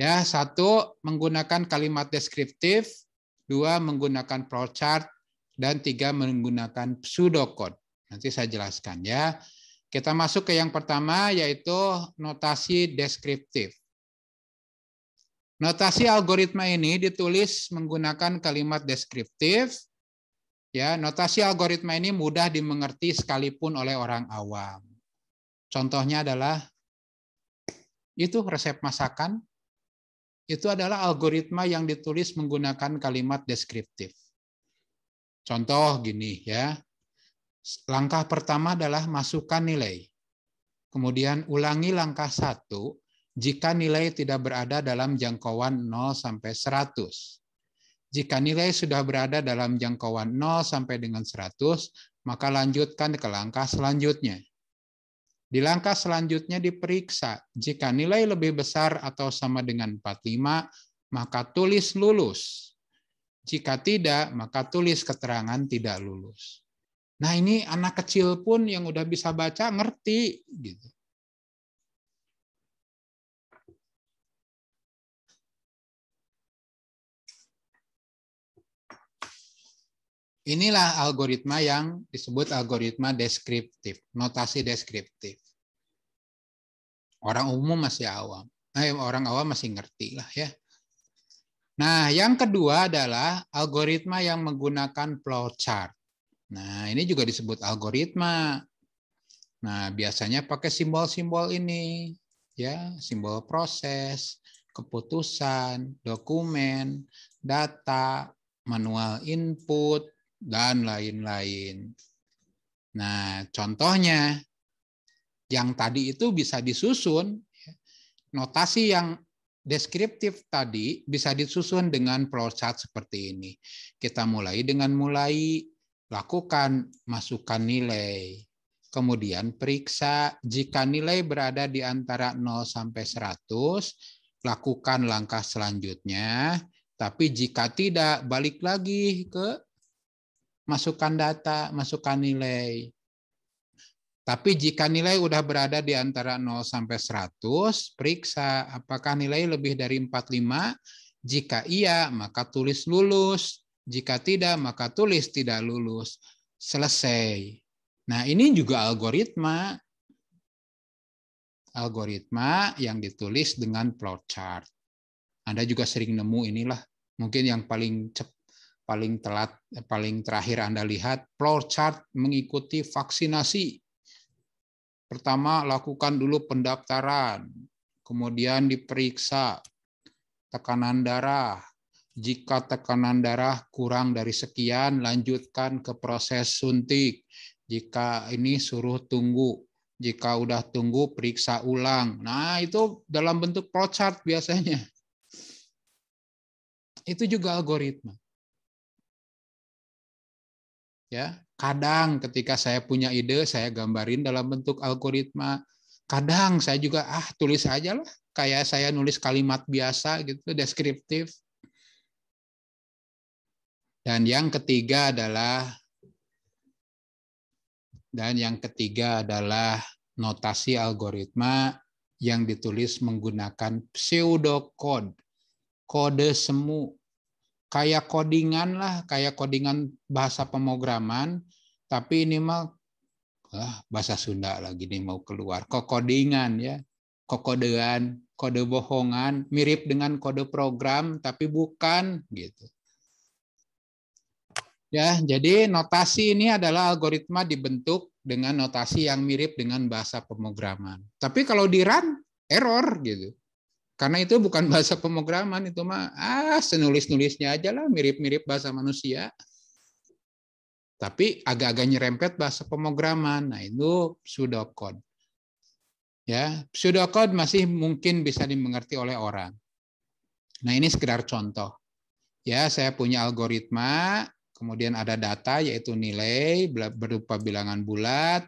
Ya, 1 menggunakan kalimat deskriptif, 2 menggunakan flowchart, dan 3 menggunakan pseudocode. Nanti saya jelaskan ya. Kita masuk ke yang pertama, yaitu notasi deskriptif. Notasi algoritma ini ditulis menggunakan kalimat deskriptif. Ya, notasi algoritma ini mudah dimengerti sekalipun oleh orang awam. Contohnya adalah itu resep masakan. Itu adalah algoritma yang ditulis menggunakan kalimat deskriptif. Contoh gini ya. Langkah pertama adalah masukkan nilai. Kemudian ulangi langkah 1 jika nilai tidak berada dalam jangkauan 0 sampai 100. Jika nilai sudah berada dalam jangkauan 0 sampai dengan 100, maka lanjutkan ke langkah selanjutnya. Di langkah selanjutnya diperiksa, jika nilai lebih besar atau sama dengan 45, maka tulis lulus. Jika tidak, maka tulis keterangan tidak lulus. Nah, ini anak kecil pun yang udah bisa baca ngerti gitu. Inilah algoritma yang disebut algoritma deskriptif, notasi deskriptif. Orang umum masih awam. Orang awam masih ngerti lah ya. Nah, yang kedua adalah algoritma yang menggunakan flowchart. Nah, ini juga disebut algoritma. Nah, biasanya pakai simbol-simbol ini, ya, simbol proses, keputusan, dokumen, data, manual input, dan lain-lain. Nah, contohnya yang tadi itu bisa disusun, notasi yang deskriptif tadi bisa disusun dengan flowchart seperti ini. Kita mulai dengan lakukan masukkan nilai. Kemudian periksa jika nilai berada di antara 0 sampai 100, lakukan langkah selanjutnya. Tapi jika tidak, balik lagi ke masukkan data, masukkan nilai. Tapi jika nilai udah berada di antara 0 sampai 100, periksa apakah nilai lebih dari 45. Jika iya, maka tulis lulus. Jika tidak, maka tulis tidak lulus. Selesai. Nah, ini juga algoritma. Algoritma yang ditulis dengan flowchart. Anda juga sering nemu inilah. Mungkin yang paling terakhir Anda lihat, flowchart mengikuti vaksinasi. Pertama, lakukan dulu pendaftaran. Kemudian diperiksa tekanan darah. Jika tekanan darah kurang dari sekian, lanjutkan ke proses suntik. Jika ini suruh tunggu. Jika udah tunggu, periksa ulang. Nah, itu dalam bentuk flowchart biasanya. Itu juga algoritma. Ya, kadang ketika saya punya ide, saya gambarin dalam bentuk algoritma. Kadang saya juga tulis aja lah, kayak saya nulis kalimat biasa gitu, deskriptif. Dan yang ketiga adalah notasi algoritma yang ditulis menggunakan pseudocode, kode semu. Kayak codingan lah, kayak codingan bahasa pemrograman, tapi ini mah bahasa Sunda lagi nih mau keluar. Kokodingan ya, kokodean, kode bohongan, mirip dengan kode program tapi bukan gitu. Ya, jadi notasi ini adalah algoritma dibentuk dengan notasi yang mirip dengan bahasa pemrograman. Tapi kalau di run error gitu. Karena itu bukan bahasa pemrograman, itu mah senulis-nulisnya aja lah, mirip-mirip bahasa manusia. Tapi agak-agak nyerempet bahasa pemrograman. Nah, itu pseudocode. Ya, pseudocode masih mungkin bisa dimengerti oleh orang. Nah, ini sekedar contoh. Ya, saya punya algoritma, kemudian ada data yaitu nilai berupa bilangan bulat,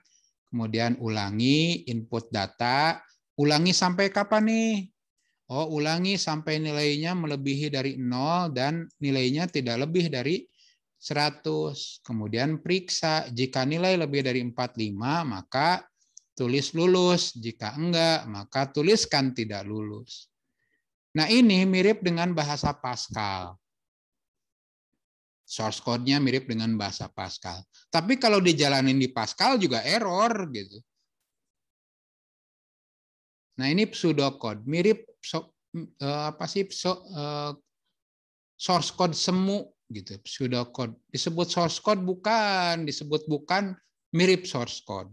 kemudian ulangi input data, ulangi sampai kapan nih? Ulangi sampai nilainya melebihi dari 0 dan nilainya tidak lebih dari 100. Kemudian periksa, jika nilai lebih dari 45, maka tulis lulus. Jika enggak, maka tuliskan tidak lulus. Nah, ini mirip dengan bahasa Pascal. Source code-nya mirip dengan bahasa Pascal. Tapi kalau dijalanin di Pascal juga error gitu. Nah, ini pseudocode, mirip source code semu gitu, pseudocode. Disebut source code bukan, mirip source code.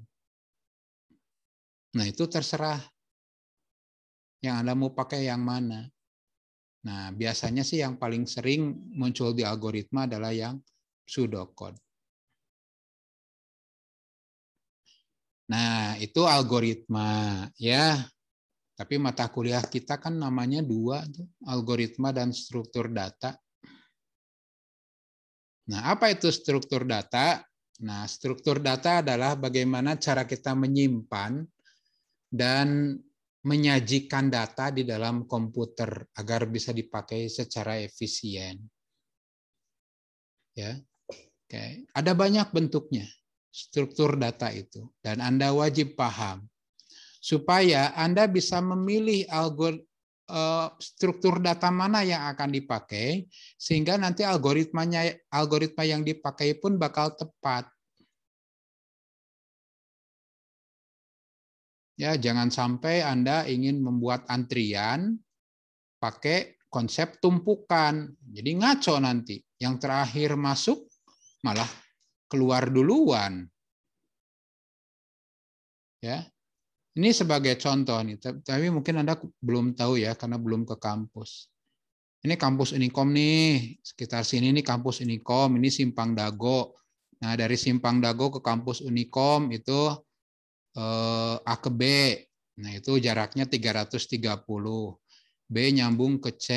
Nah, itu terserah yang Anda mau pakai yang mana. Nah, biasanya sih yang paling sering muncul di algoritma adalah yang pseudocode. Nah, itu algoritma ya. Tapi mata kuliah kita kan namanya 2, algoritma dan struktur data. Nah, apa itu struktur data? Nah, struktur data adalah bagaimana cara kita menyimpan dan menyajikan data di dalam komputer agar bisa dipakai secara efisien. Ya. Oke, ada banyak bentuknya struktur data itu dan Anda wajib paham supaya Anda bisa memilih struktur data mana yang akan dipakai, sehingga nanti algoritma yang dipakai pun bakal tepat. Ya, jangan sampai Anda ingin membuat antrian pakai konsep tumpukan. Jadi ngaco nanti. Yang terakhir masuk malah keluar duluan. Ya. Ini sebagai contoh nih, tapi mungkin Anda belum tahu ya karena belum ke kampus. Ini kampus Unikom nih, sekitar sini nih kampus Unikom, ini Simpang Dago. Nah, dari Simpang Dago ke kampus Unikom itu A ke B. Nah, itu jaraknya 330. B nyambung ke C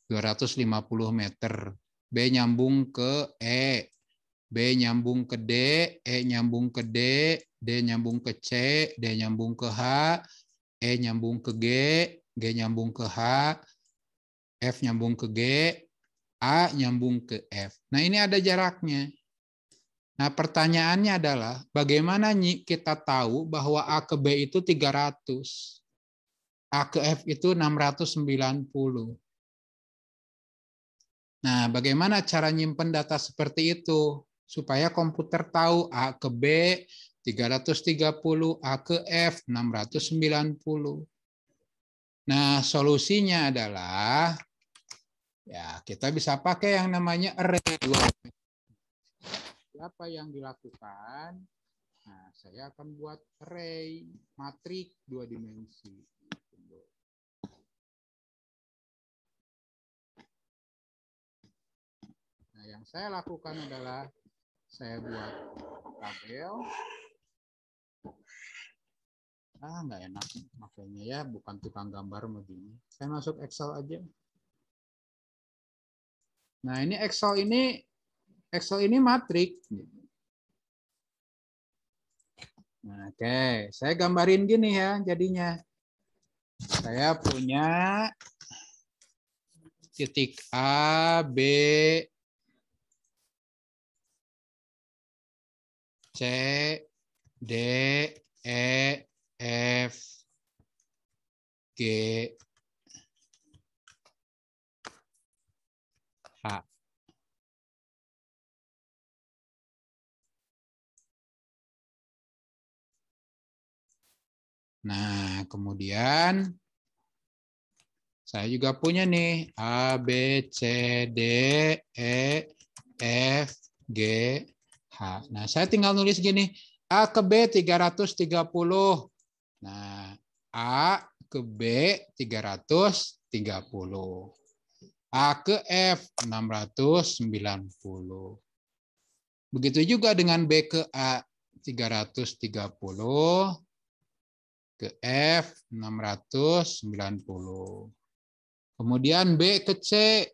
250 meter. B nyambung ke E. B nyambung ke D, E nyambung ke D, D nyambung ke C, D nyambung ke H, E nyambung ke G, G nyambung ke H, F nyambung ke G, A nyambung ke F. Nah, ini ada jaraknya. Nah, pertanyaannya adalah bagaimana kita tahu bahwa A ke B itu 300, A ke F itu 690. Nah, bagaimana cara nyimpen data seperti itu? Supaya komputer tahu A ke B 330, A ke F 690. Nah, solusinya adalah ya kita bisa pakai yang namanya array. Apa yang dilakukan? Nah, saya akan buat array matrik 2 dimensi. Nah, yang saya lakukan adalah saya buat tabel. Nggak enak makanya ya, bukan tukang gambar begini. Saya masuk Excel aja. Nah, ini Excel ini matrik. Nah, oke, saya gambarin gini ya jadinya. Saya punya titik A, B, C, D, E, F, G, H. Nah, kemudian saya juga punya nih A, B, C, D, E, F, G, H. Nah, saya tinggal nulis gini, A ke B 330. Nah, A ke B 330. A ke F 690. Begitu juga dengan B ke A 330, ke F 690. Kemudian B ke C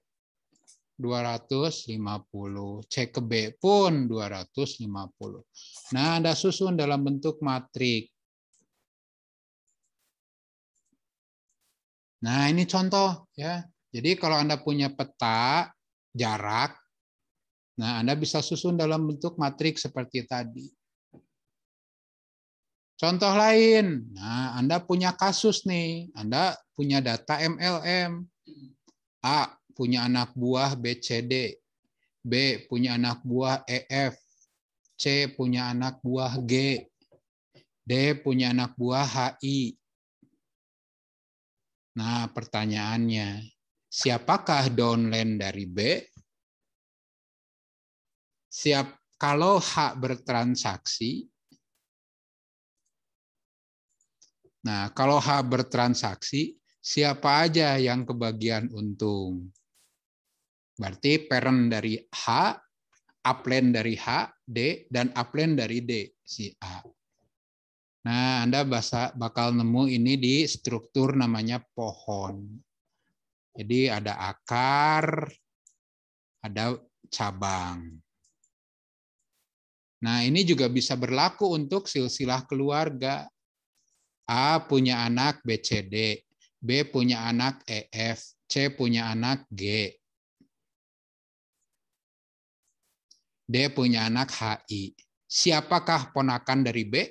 250, C ke B pun 250. Nah, Anda susun dalam bentuk matrik. Nah, ini contoh ya. Jadi kalau Anda punya peta jarak, nah Anda bisa susun dalam bentuk matrik seperti tadi. Contoh lain, nah Anda punya kasus nih, Anda punya data MLM. A punya anak buah BCD, B punya anak buah EF, C punya anak buah G, D punya anak buah HI. Nah, pertanyaannya, siapakah downline dari B? Kalau H bertransaksi, nah kalau H bertransaksi, siapa aja yang kebagian untung? Berarti parent dari H, upline dari H, D, dan upline dari D, si A. Nah, Anda bakal nemu ini di struktur namanya pohon. Jadi ada akar, ada cabang. Nah, ini juga bisa berlaku untuk silsilah keluarga. A punya anak BCD, B punya anak EF, C punya anak G, D punya anak HI. Siapakah ponakan dari B?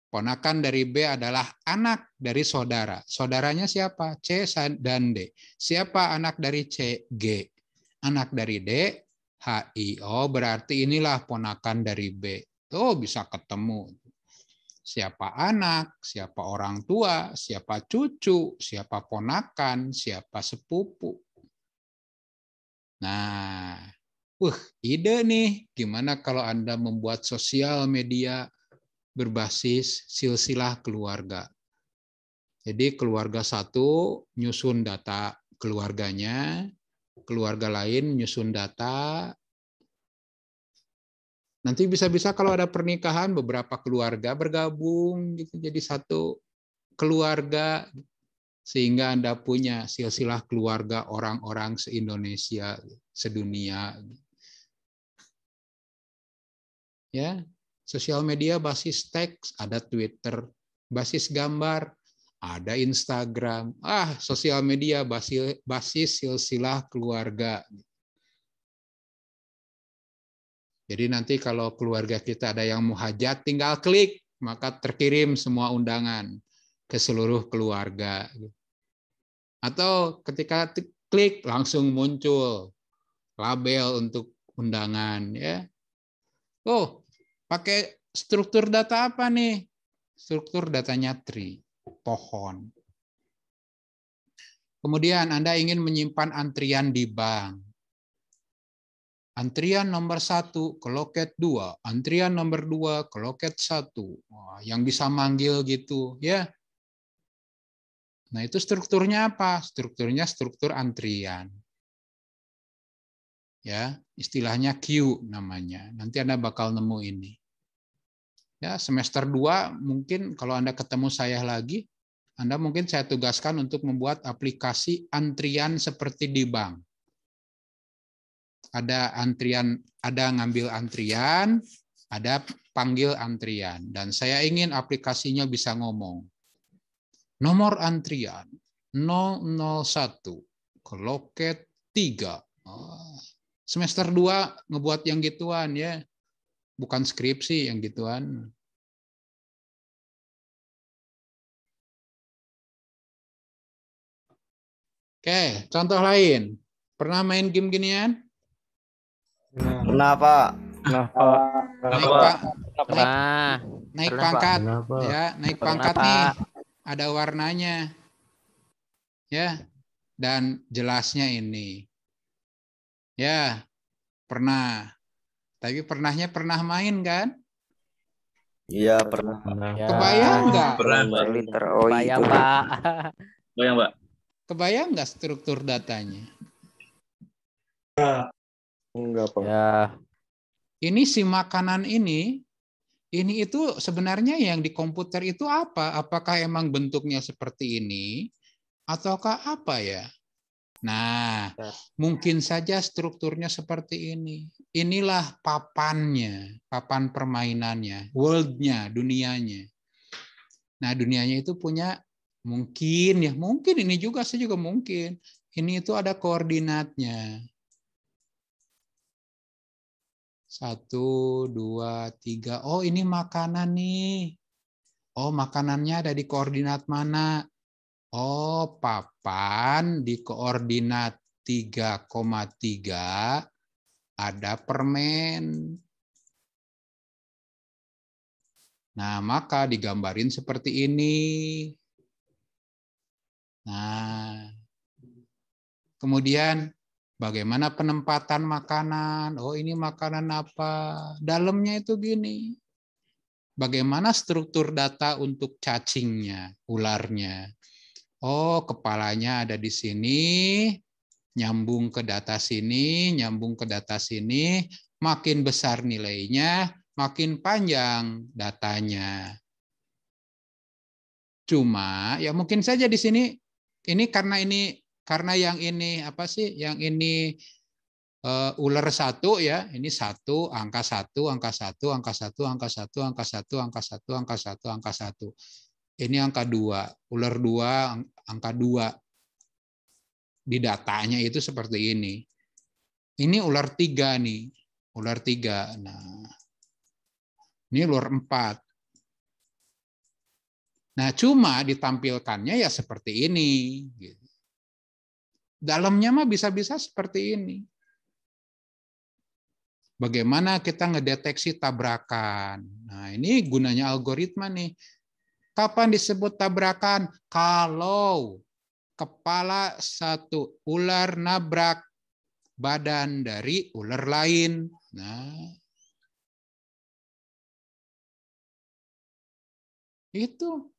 Ponakan dari B adalah anak dari saudara. Saudaranya siapa? C dan D. Siapa anak dari C? G. Anak dari D? HI. Oh, berarti inilah ponakan dari B. Tuh bisa ketemu. Siapa anak, siapa orang tua, siapa cucu, siapa ponakan, siapa sepupu. Nah, ide nih, gimana kalau Anda membuat sosial media berbasis silsilah keluarga. Jadi keluarga satu nyusun data keluarganya, keluarga lain nyusun data. Nanti bisa-bisa kalau ada pernikahan, beberapa keluarga bergabung gitu, jadi satu keluarga, sehingga Anda punya silsilah keluarga orang-orang se-Indonesia, sedunia. Ya, sosial media basis teks, ada Twitter, basis gambar, ada Instagram. Sosial media basis silsilah keluarga. Jadi nanti kalau keluarga kita ada yang muhajat, tinggal klik, maka terkirim semua undangan ke seluruh keluarga. Atau ketika klik, langsung muncul label untuk undangan. Ya. Pakai struktur data apa nih? Struktur datanya tree, pohon. Kemudian Anda ingin menyimpan antrian di bank. Antrian nomor 1 ke loket 2, antrian nomor 2 ke loket 1. Yang bisa manggil gitu, ya. Nah, itu strukturnya apa? Strukturnya struktur antrian. Ya, istilahnya queue namanya. Nanti Anda bakal nemu ini. Ya, semester 2 mungkin kalau Anda ketemu saya lagi, Anda mungkin saya tugaskan untuk membuat aplikasi antrian seperti di bank. Ada antrian, ada ngambil antrian, ada panggil antrian. Dan saya ingin aplikasinya bisa ngomong. Nomor antrian 001 ke loket 3. Semester 2 ngebuat yang gituan ya. Bukan skripsi yang gituan. Oke, contoh lain. Pernah main game ginian? Kenapa? Naik pangkat. Ya, naik pangkat nih. Ada warnanya. Ya. Dan jelasnya ini. Ya, pernah. Tapi pernahnya pernah main kan? Iya, pernah. Kebayang nggak? Pernah, Mbak. Liter OI Bayang, itu. Pak. Bayang, Mbak. Kebayang nggak struktur datanya? Enggak, Pak. Ya. Ini si makanan ini itu sebenarnya yang di komputer itu apa? Apakah emang bentuknya seperti ini? Ataukah apa ya? Nah, mungkin saja strukturnya seperti ini. Inilah papannya, papan permainannya, world-nya, dunianya. Nah, dunianya itu punya mungkin ini juga, saya juga mungkin. Ini itu ada koordinatnya. 1, 2, 3. Oh, ini makanan nih. Oh, makanannya ada di koordinat mana? Oh, papan di koordinat 3,3 ada permen. Nah, maka digambarin seperti ini. Nah, kemudian bagaimana penempatan makanan? Oh, ini makanan apa? Dalamnya itu gini. Bagaimana struktur data untuk cacingnya, ularnya? Oh, kepalanya ada di sini, nyambung ke data sini, nyambung ke data sini, makin besar nilainya, makin panjang datanya. Cuma ya mungkin saja di sini karena yang ini apa sih? Yang ini ular 1 ya, ini 1, angka 1, angka 1, angka 1, angka 1, angka 1, angka 1, angka 1, angka 1. Ini angka 2, ular 2, angka 2. Di datanya itu seperti ini. Ini ular 3 nih, ular 3. Nah, ini ular 4. Nah, cuma ditampilkannya ya seperti ini. Dalamnya mah bisa-bisa seperti ini. Bagaimana kita ngedeteksi tabrakan? Nah, ini gunanya algoritma nih. Kapan disebut tabrakan? Kalau kepala 1 ular nabrak badan dari ular lain. Nah, itu.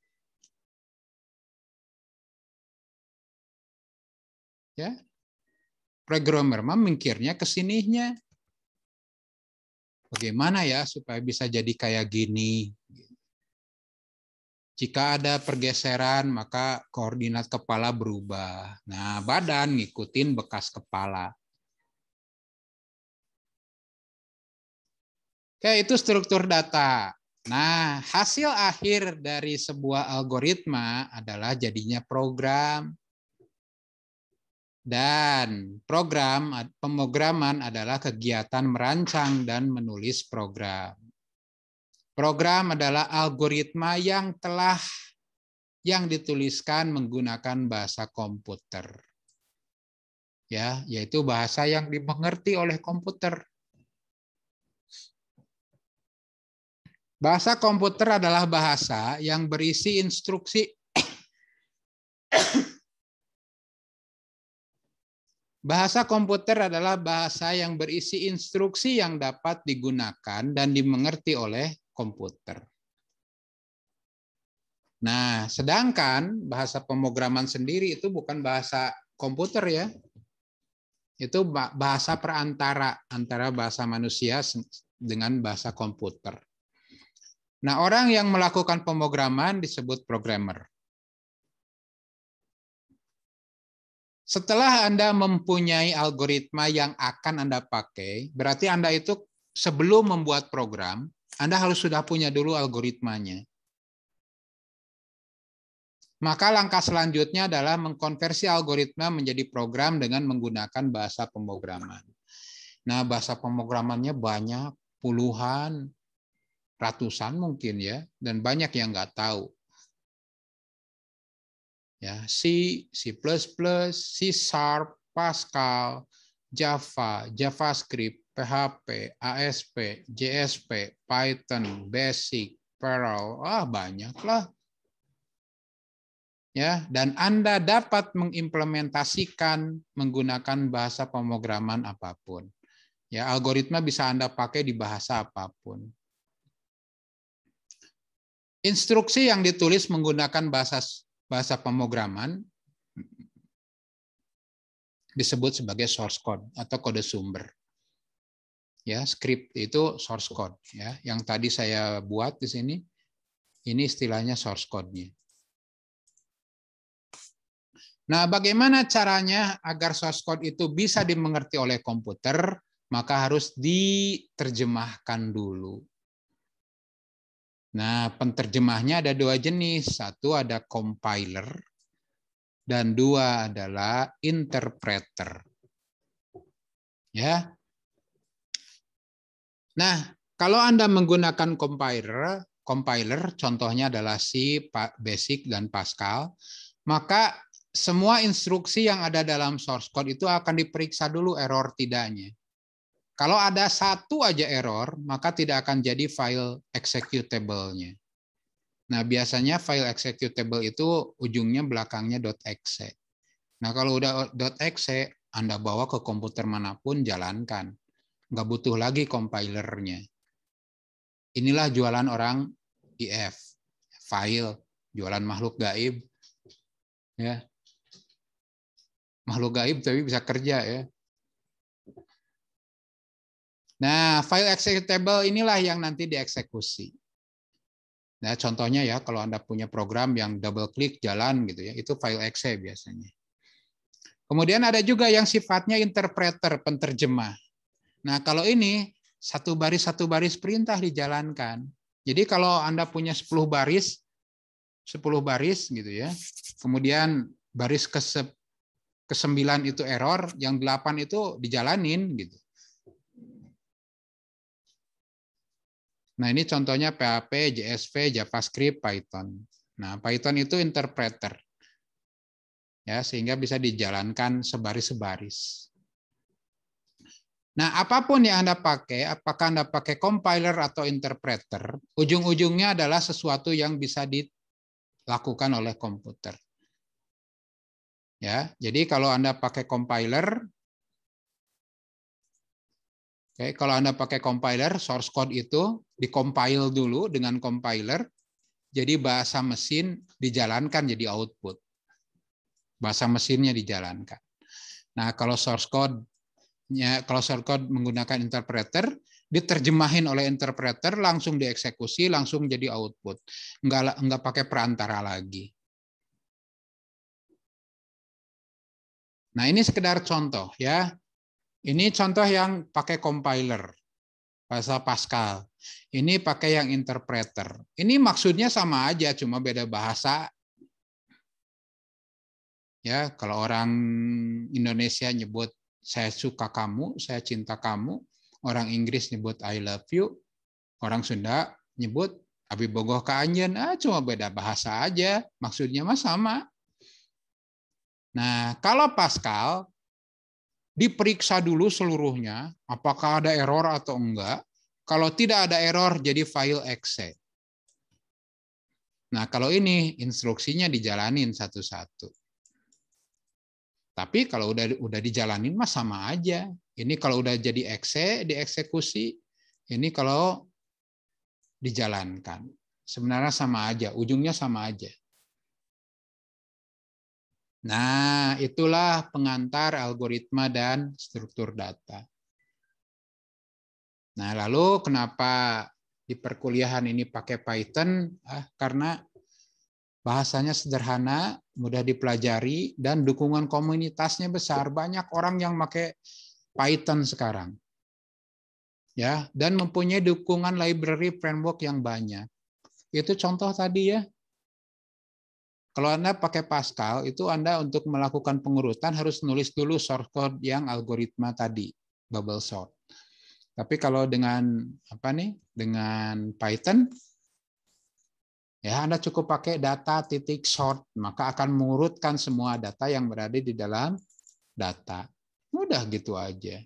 Ya. Programmer mah mikirnya ke sininya. Bagaimana ya supaya bisa jadi kayak gini? Jika ada pergeseran, maka koordinat kepala berubah. Nah, badan ngikutin bekas kepala. Oke, itu struktur data. Nah, hasil akhir dari sebuah algoritma adalah jadinya program. Dan pemrograman adalah kegiatan merancang dan menulis program. Program adalah algoritma yang dituliskan menggunakan bahasa komputer. Ya, yaitu bahasa yang dimengerti oleh komputer. Bahasa komputer adalah bahasa yang berisi instruksi. Bahasa komputer adalah bahasa yang berisi instruksi yang dapat digunakan dan dimengerti oleh komputer. Nah, sedangkan bahasa pemrograman sendiri itu bukan bahasa komputer ya. Itu bahasa perantara antara bahasa manusia dengan bahasa komputer. Nah, orang yang melakukan pemrograman disebut programmer. Setelah Anda mempunyai algoritma yang akan Anda pakai, berarti Anda itu sebelum membuat program, Anda harus sudah punya dulu algoritmanya. Maka langkah selanjutnya adalah mengkonversi algoritma menjadi program dengan menggunakan bahasa pemrograman. Nah, bahasa pemrogramannya banyak, puluhan, ratusan mungkin ya, dan banyak yang nggak tahu. Ya, C, C++, C#, Pascal, Java, JavaScript, PHP, ASP, JSP, Python, Basic, Perl, banyaklah. Ya, dan Anda dapat mengimplementasikan menggunakan bahasa pemrograman apapun. Ya, algoritma bisa Anda pakai di bahasa apapun. Instruksi yang ditulis menggunakan bahasa pemrograman disebut sebagai source code atau kode sumber. Ya, script itu source code ya. Yang tadi saya buat di sini ini istilahnya source code-nya. Nah, bagaimana caranya agar source code itu bisa dimengerti oleh komputer? Maka harus diterjemahkan dulu. Nah, penterjemahnya ada dua jenis. Satu ada compiler, dan dua adalah interpreter. Ya. Nah, kalau Anda menggunakan compiler, contohnya adalah C, Basic, dan Pascal, maka semua instruksi yang ada dalam source code itu akan diperiksa dulu error tidaknya. Kalau ada satu aja error, maka tidak akan jadi file executable-nya. Nah, biasanya file executable itu ujungnya belakangnya .exe. Nah, kalau udah .exe, Anda bawa ke komputer manapun, jalankan. Nggak butuh lagi compilernya. Inilah jualan orang IF. File, jualan makhluk gaib. Ya. Makhluk gaib tapi bisa kerja ya. Nah, file executable inilah yang nanti dieksekusi. Nah, contohnya ya, kalau Anda punya program yang double klik jalan gitu ya, itu file exe biasanya. Kemudian ada juga yang sifatnya interpreter, penterjemah. Nah, kalau ini satu baris perintah dijalankan. Jadi kalau Anda punya 10 baris gitu ya. Kemudian baris ke-9 itu error, yang 8 itu dijalanin gitu. Nah, ini contohnya PHP, JSP, JavaScript, Python. Nah, Python itu interpreter. Ya, sehingga bisa dijalankan sebaris-sebaris. Nah, apapun yang Anda pakai, apakah Anda pakai compiler atau interpreter, ujung-ujungnya adalah sesuatu yang bisa dilakukan oleh komputer. Ya, jadi kalau Anda pakai compiler, Oke, kalau Anda pakai compiler, source code itu dikompil dulu dengan compiler, jadi bahasa mesin dijalankan jadi output. Bahasa mesinnya dijalankan. Nah, kalau source code menggunakan interpreter, diterjemahin oleh interpreter, langsung dieksekusi, langsung jadi output. Enggak pakai perantara lagi. Nah, ini sekedar contoh ya. Ini contoh yang pakai compiler, bahasa Pascal. Ini pakai yang interpreter. Ini maksudnya sama aja, cuma beda bahasa. Ya, kalau orang Indonesia nyebut saya suka kamu, saya cinta kamu. Orang Inggris nyebut I love you. Orang Sunda nyebut abi bogoh ka anjeun. Cuma beda bahasa aja. Maksudnya mah sama. Nah, kalau Pascal diperiksa dulu seluruhnya, apakah ada error atau enggak. Kalau tidak ada error, jadi file exe. Nah, kalau ini instruksinya dijalanin satu-satu. Tapi kalau udah dijalanin mah sama aja. Ini kalau udah jadi exe, dieksekusi. Ini kalau dijalankan. Sebenarnya sama aja, ujungnya sama aja. Nah, itulah pengantar algoritma dan struktur data. Nah, lalu kenapa di perkuliahan ini pakai Python? Karena bahasanya sederhana, mudah dipelajari, dan dukungan komunitasnya besar. Banyak orang yang pakai Python sekarang. Ya, dan mempunyai dukungan library framework yang banyak. Itu contoh tadi ya. Kalau Anda pakai Pascal, itu Anda untuk melakukan pengurutan harus nulis dulu source code yang algoritma tadi, bubble sort. Tapi kalau dengan dengan Python, ya Anda cukup pakai data titik sort, maka akan mengurutkan semua data yang berada di dalam data. Mudah gitu aja.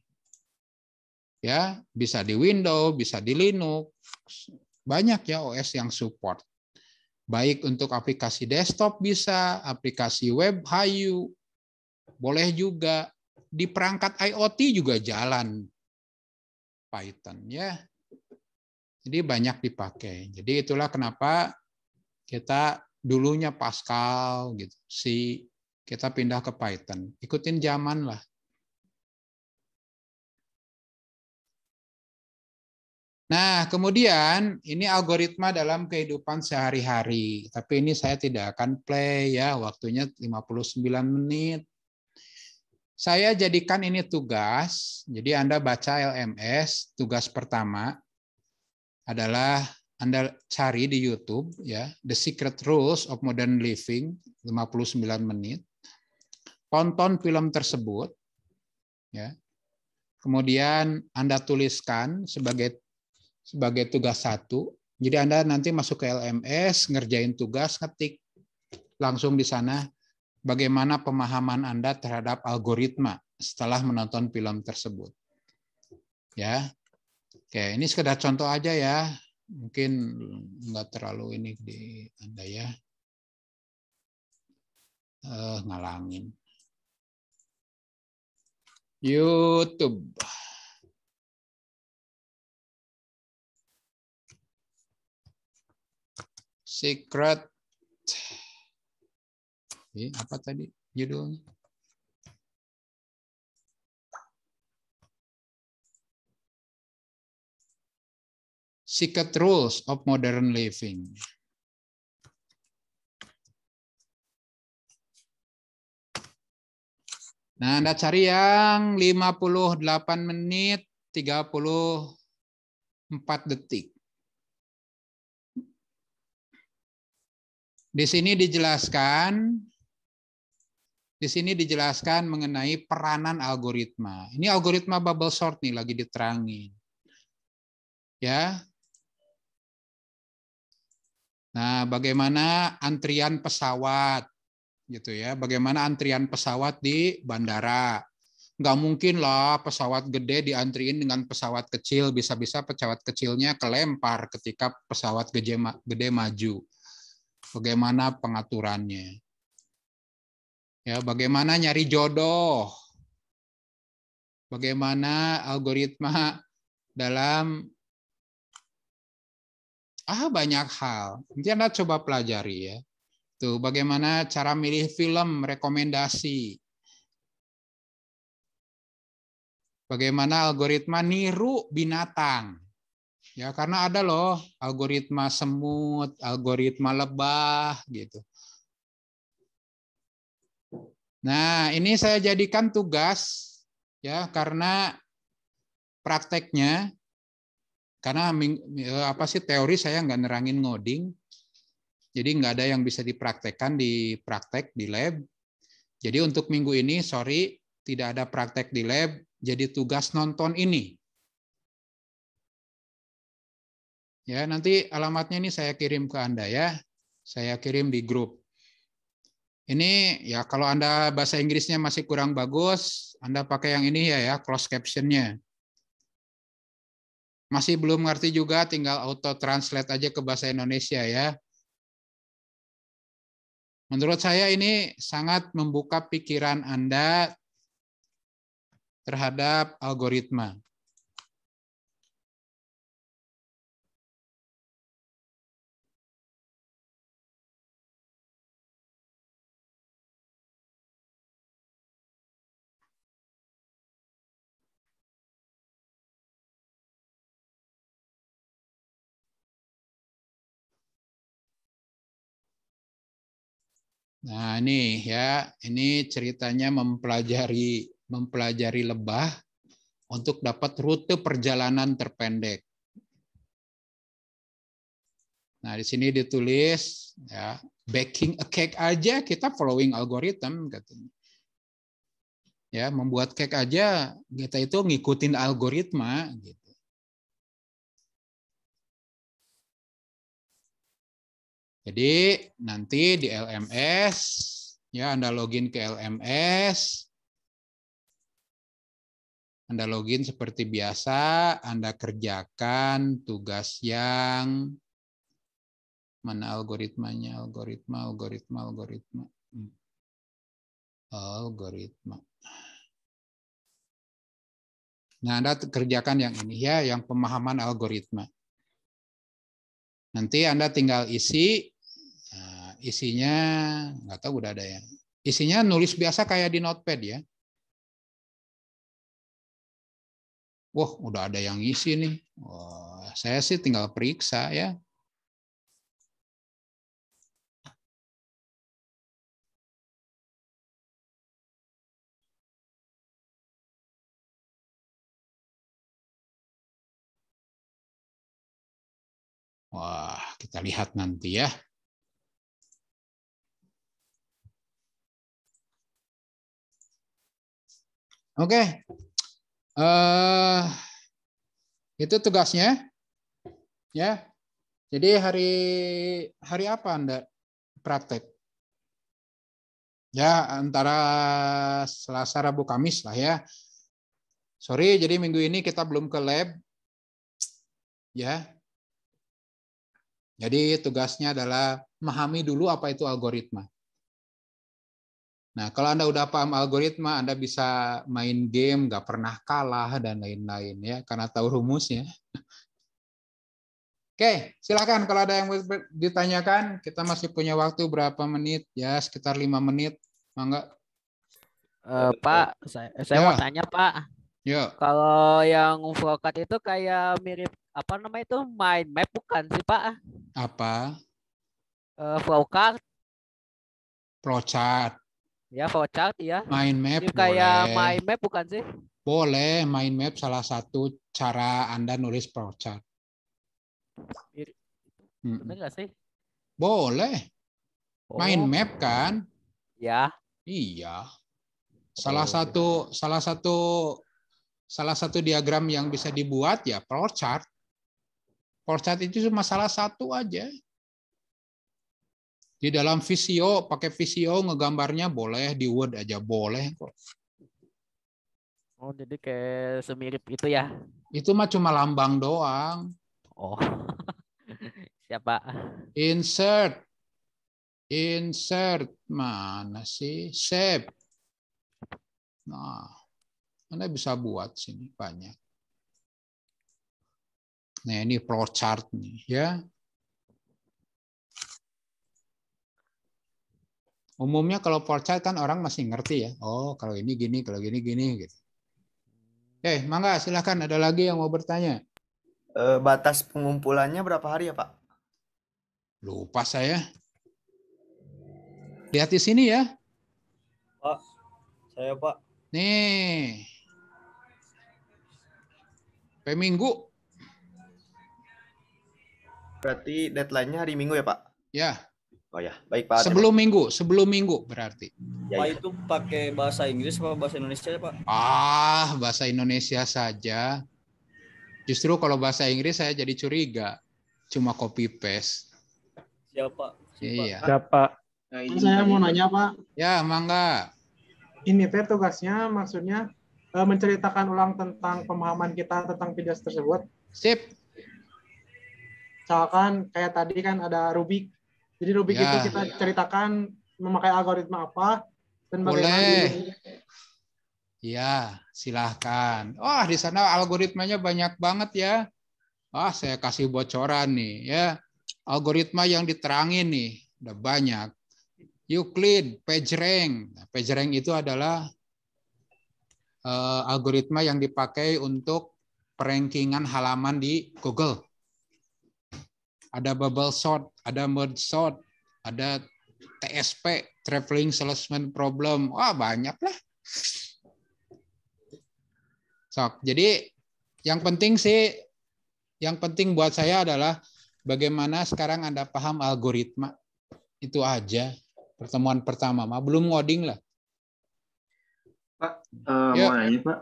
Ya, bisa di Windows, bisa di Linux. Banyak ya OS yang support. Baik untuk aplikasi desktop bisa, aplikasi web hayu, boleh juga. Di perangkat IoT juga jalan Python ya. Jadi banyak dipakai. Jadi itulah kenapa kita dulunya Pascal gitu. Kita pindah ke Python. Ikutin zaman lah. Nah, kemudian ini algoritma dalam kehidupan sehari-hari. Tapi ini saya tidak akan play ya, waktunya 59 menit. Saya jadikan ini tugas. Jadi Anda baca LMS, tugas pertama adalah Anda cari di YouTube ya, The Secret Rules of Modern Living 59 menit. Tonton film tersebut ya. Kemudian Anda tuliskan sebagai tugas 1. Jadi Anda nanti masuk ke LMS, ngerjain tugas, ngetik langsung di sana bagaimana pemahaman Anda terhadap algoritma setelah menonton film tersebut. Ya. Oke, ini sekedar contoh aja ya. Mungkin enggak terlalu ini di Anda ya. Ngalangin. YouTube. Secret, apa tadi judulnya? Secret Rules of Modern Living. Nah, Anda cari yang 58 menit 34 detik. Di sini dijelaskan mengenai peranan algoritma. Ini algoritma bubble sort nih lagi diterangin. Ya. Nah, bagaimana antrian pesawat gitu ya. Bagaimana antrian pesawat di bandara. Nggak mungkin lah pesawat gede diantriin dengan pesawat kecil, bisa-bisa pesawat kecilnya kelempar ketika pesawat gede maju. Bagaimana pengaturannya? Ya, bagaimana nyari jodoh? Bagaimana algoritma dalam banyak hal. Nanti Anda coba pelajari ya. Tuh, bagaimana cara milih film, rekomendasi. Bagaimana algoritma niru binatang. Ya, karena ada loh algoritma semut, algoritma lebah gitu. Nah, ini saya jadikan tugas ya karena prakteknya karena teori saya nggak nerangin ngoding. Jadi nggak ada yang bisa dipraktekkan di praktek di lab. Jadi untuk minggu ini, sorry, tidak ada praktek di lab, jadi tugas nonton ini. Ya, nanti alamatnya ini saya kirim ke Anda ya. Saya kirim di grup. Ini ya kalau Anda bahasa Inggrisnya masih kurang bagus, Anda pakai yang ini ya, closed caption-nya. Masih belum ngerti juga, tinggal auto translate aja ke bahasa Indonesia ya. Menurut saya ini sangat membuka pikiran Anda terhadap algoritma. Nah, ini ya, ini ceritanya mempelajari lebah untuk dapat rute perjalanan terpendek. Nah, di sini ditulis ya, baking a cake aja kita following algorithm katanya. Ya, membuat cake aja kita itu ngikutin algoritma gitu. Jadi nanti di LMS, ya Anda login ke LMS, Anda login seperti biasa, Anda kerjakan tugas yang mana algoritmanya, algoritma. Nah, Anda kerjakan yang ini ya, yang pemahaman algoritma. Nanti Anda tinggal isi. Isinya nggak tahu udah ada ya. Isinya nulis biasa kayak di notepad ya. Wah, udah ada yang isi nih. Wah, saya sih tinggal periksa ya. Wah, kita lihat nanti ya. Oke. Itu tugasnya. Ya. Jadi hari apa Anda praktek? Ya, antara Selasa, Rabu, Kamis lah ya. Sorry, jadi minggu ini kita belum ke lab. Ya. Jadi tugasnya adalah memahami dulu apa itu algoritma. Nah, kalau Anda udah paham algoritma, Anda bisa main game, nggak pernah kalah, dan lain-lain ya, karena tahu rumusnya. Oke, silakan kalau ada yang ditanyakan, kita masih punya waktu berapa menit? Ya, sekitar 5 menit. Mangga. Pak, saya mau tanya Pak. Yuk. Kalau yang flowcard itu kayak mirip apa namanya itu mind map bukan sih Pak? Apa? Flowcard. Flowchart. Ya flowchart ya. Mind map mirip boleh. Kayak mind map bukan sih? Boleh, mind map salah satu cara Anda nulis flowchart. Benar nggak sih? Boleh. Mind map kan? Ya. Iya. Salah satu diagram yang bisa dibuat ya flowchart. Flowchart itu cuma salah satu aja. Di dalam Visio, pakai Visio ngegambarnya boleh, di Word aja boleh kok. Oh, jadi kayak semirip itu ya? Itu mah cuma lambang doang. Oh. Siapa? Insert mana sih? Save. Nah, Anda bisa buat sini banyak. Nah, ini flowchart nih, ya. Umumnya kalau flowchart kan orang masih ngerti ya. Oh, kalau ini gini, kalau gini gini gitu. Mangga silakan, ada lagi yang mau bertanya. Batas pengumpulannya berapa hari ya, Pak? Lupa saya. Lihat di sini ya. Pak, saya Pak. Nih. Sampai Minggu. Berarti deadline-nya hari Minggu ya, Pak? Ya. Oh ya, baik Pak. Sebelum Minggu berarti. Ya, Pak ya. itu pakai bahasa Inggris apa bahasa Indonesia ya Pak? Bahasa Indonesia saja. Justru kalau bahasa Inggris saya jadi curiga. Cuma copy paste. Siapa? Iya. Siapa? Saya mau nanya Pak. Ya, mangga. Ini teh tugasnya maksudnya menceritakan ulang tentang pemahaman kita tentang video tersebut. Sip. Misalkan kayak tadi kan ada Rubik. Jadi Rubik Ya. itu kita ceritakan memakai algoritma apa dan Boleh. bagaimana. Ya, silahkan. Di sana algoritmanya banyak banget ya. Saya kasih bocoran nih ya. Algoritma yang diterangin nih, udah banyak. Euclid, PageRank. Nah, PageRank itu adalah algoritma yang dipakai untuk perankingan halaman di Google. Ada bubble sort, ada merge sort, ada TSP, Traveling Salesman Problem. Banyak lah. Jadi yang penting buat saya adalah bagaimana sekarang Anda paham algoritma. Itu aja pertemuan pertama. Belum ngoding lah. Pak, mau nanya Pak.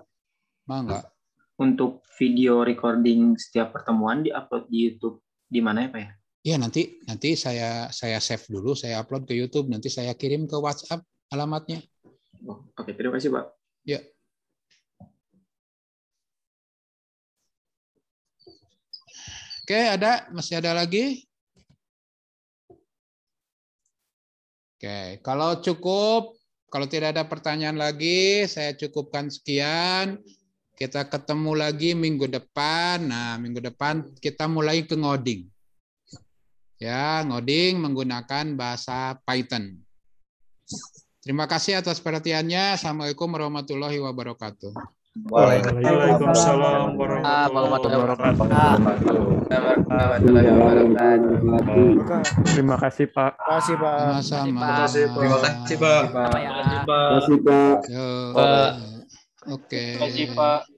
Mangga. Untuk video recording setiap pertemuan di-upload di YouTube di mana ya Pak ya? Ya nanti saya save dulu, saya upload ke YouTube, nanti saya kirim ke WhatsApp alamatnya. Oke, terima kasih Pak. Ya. Oke, masih ada lagi? Oke, kalau tidak ada pertanyaan lagi, saya cukupkan sekian. Kita ketemu lagi minggu depan. Nah, minggu depan kita mulai ke ngoding. Ya, ngoding menggunakan bahasa Python. Terima kasih atas perhatiannya. Assalamualaikum warahmatullahi wabarakatuh. Waalaikumsalam warahmatullahi wabarakatuh. Terima kasih Pak. Sama-sama. Terima kasih Pak. Apa ya? Oke. Terima kasih Pak.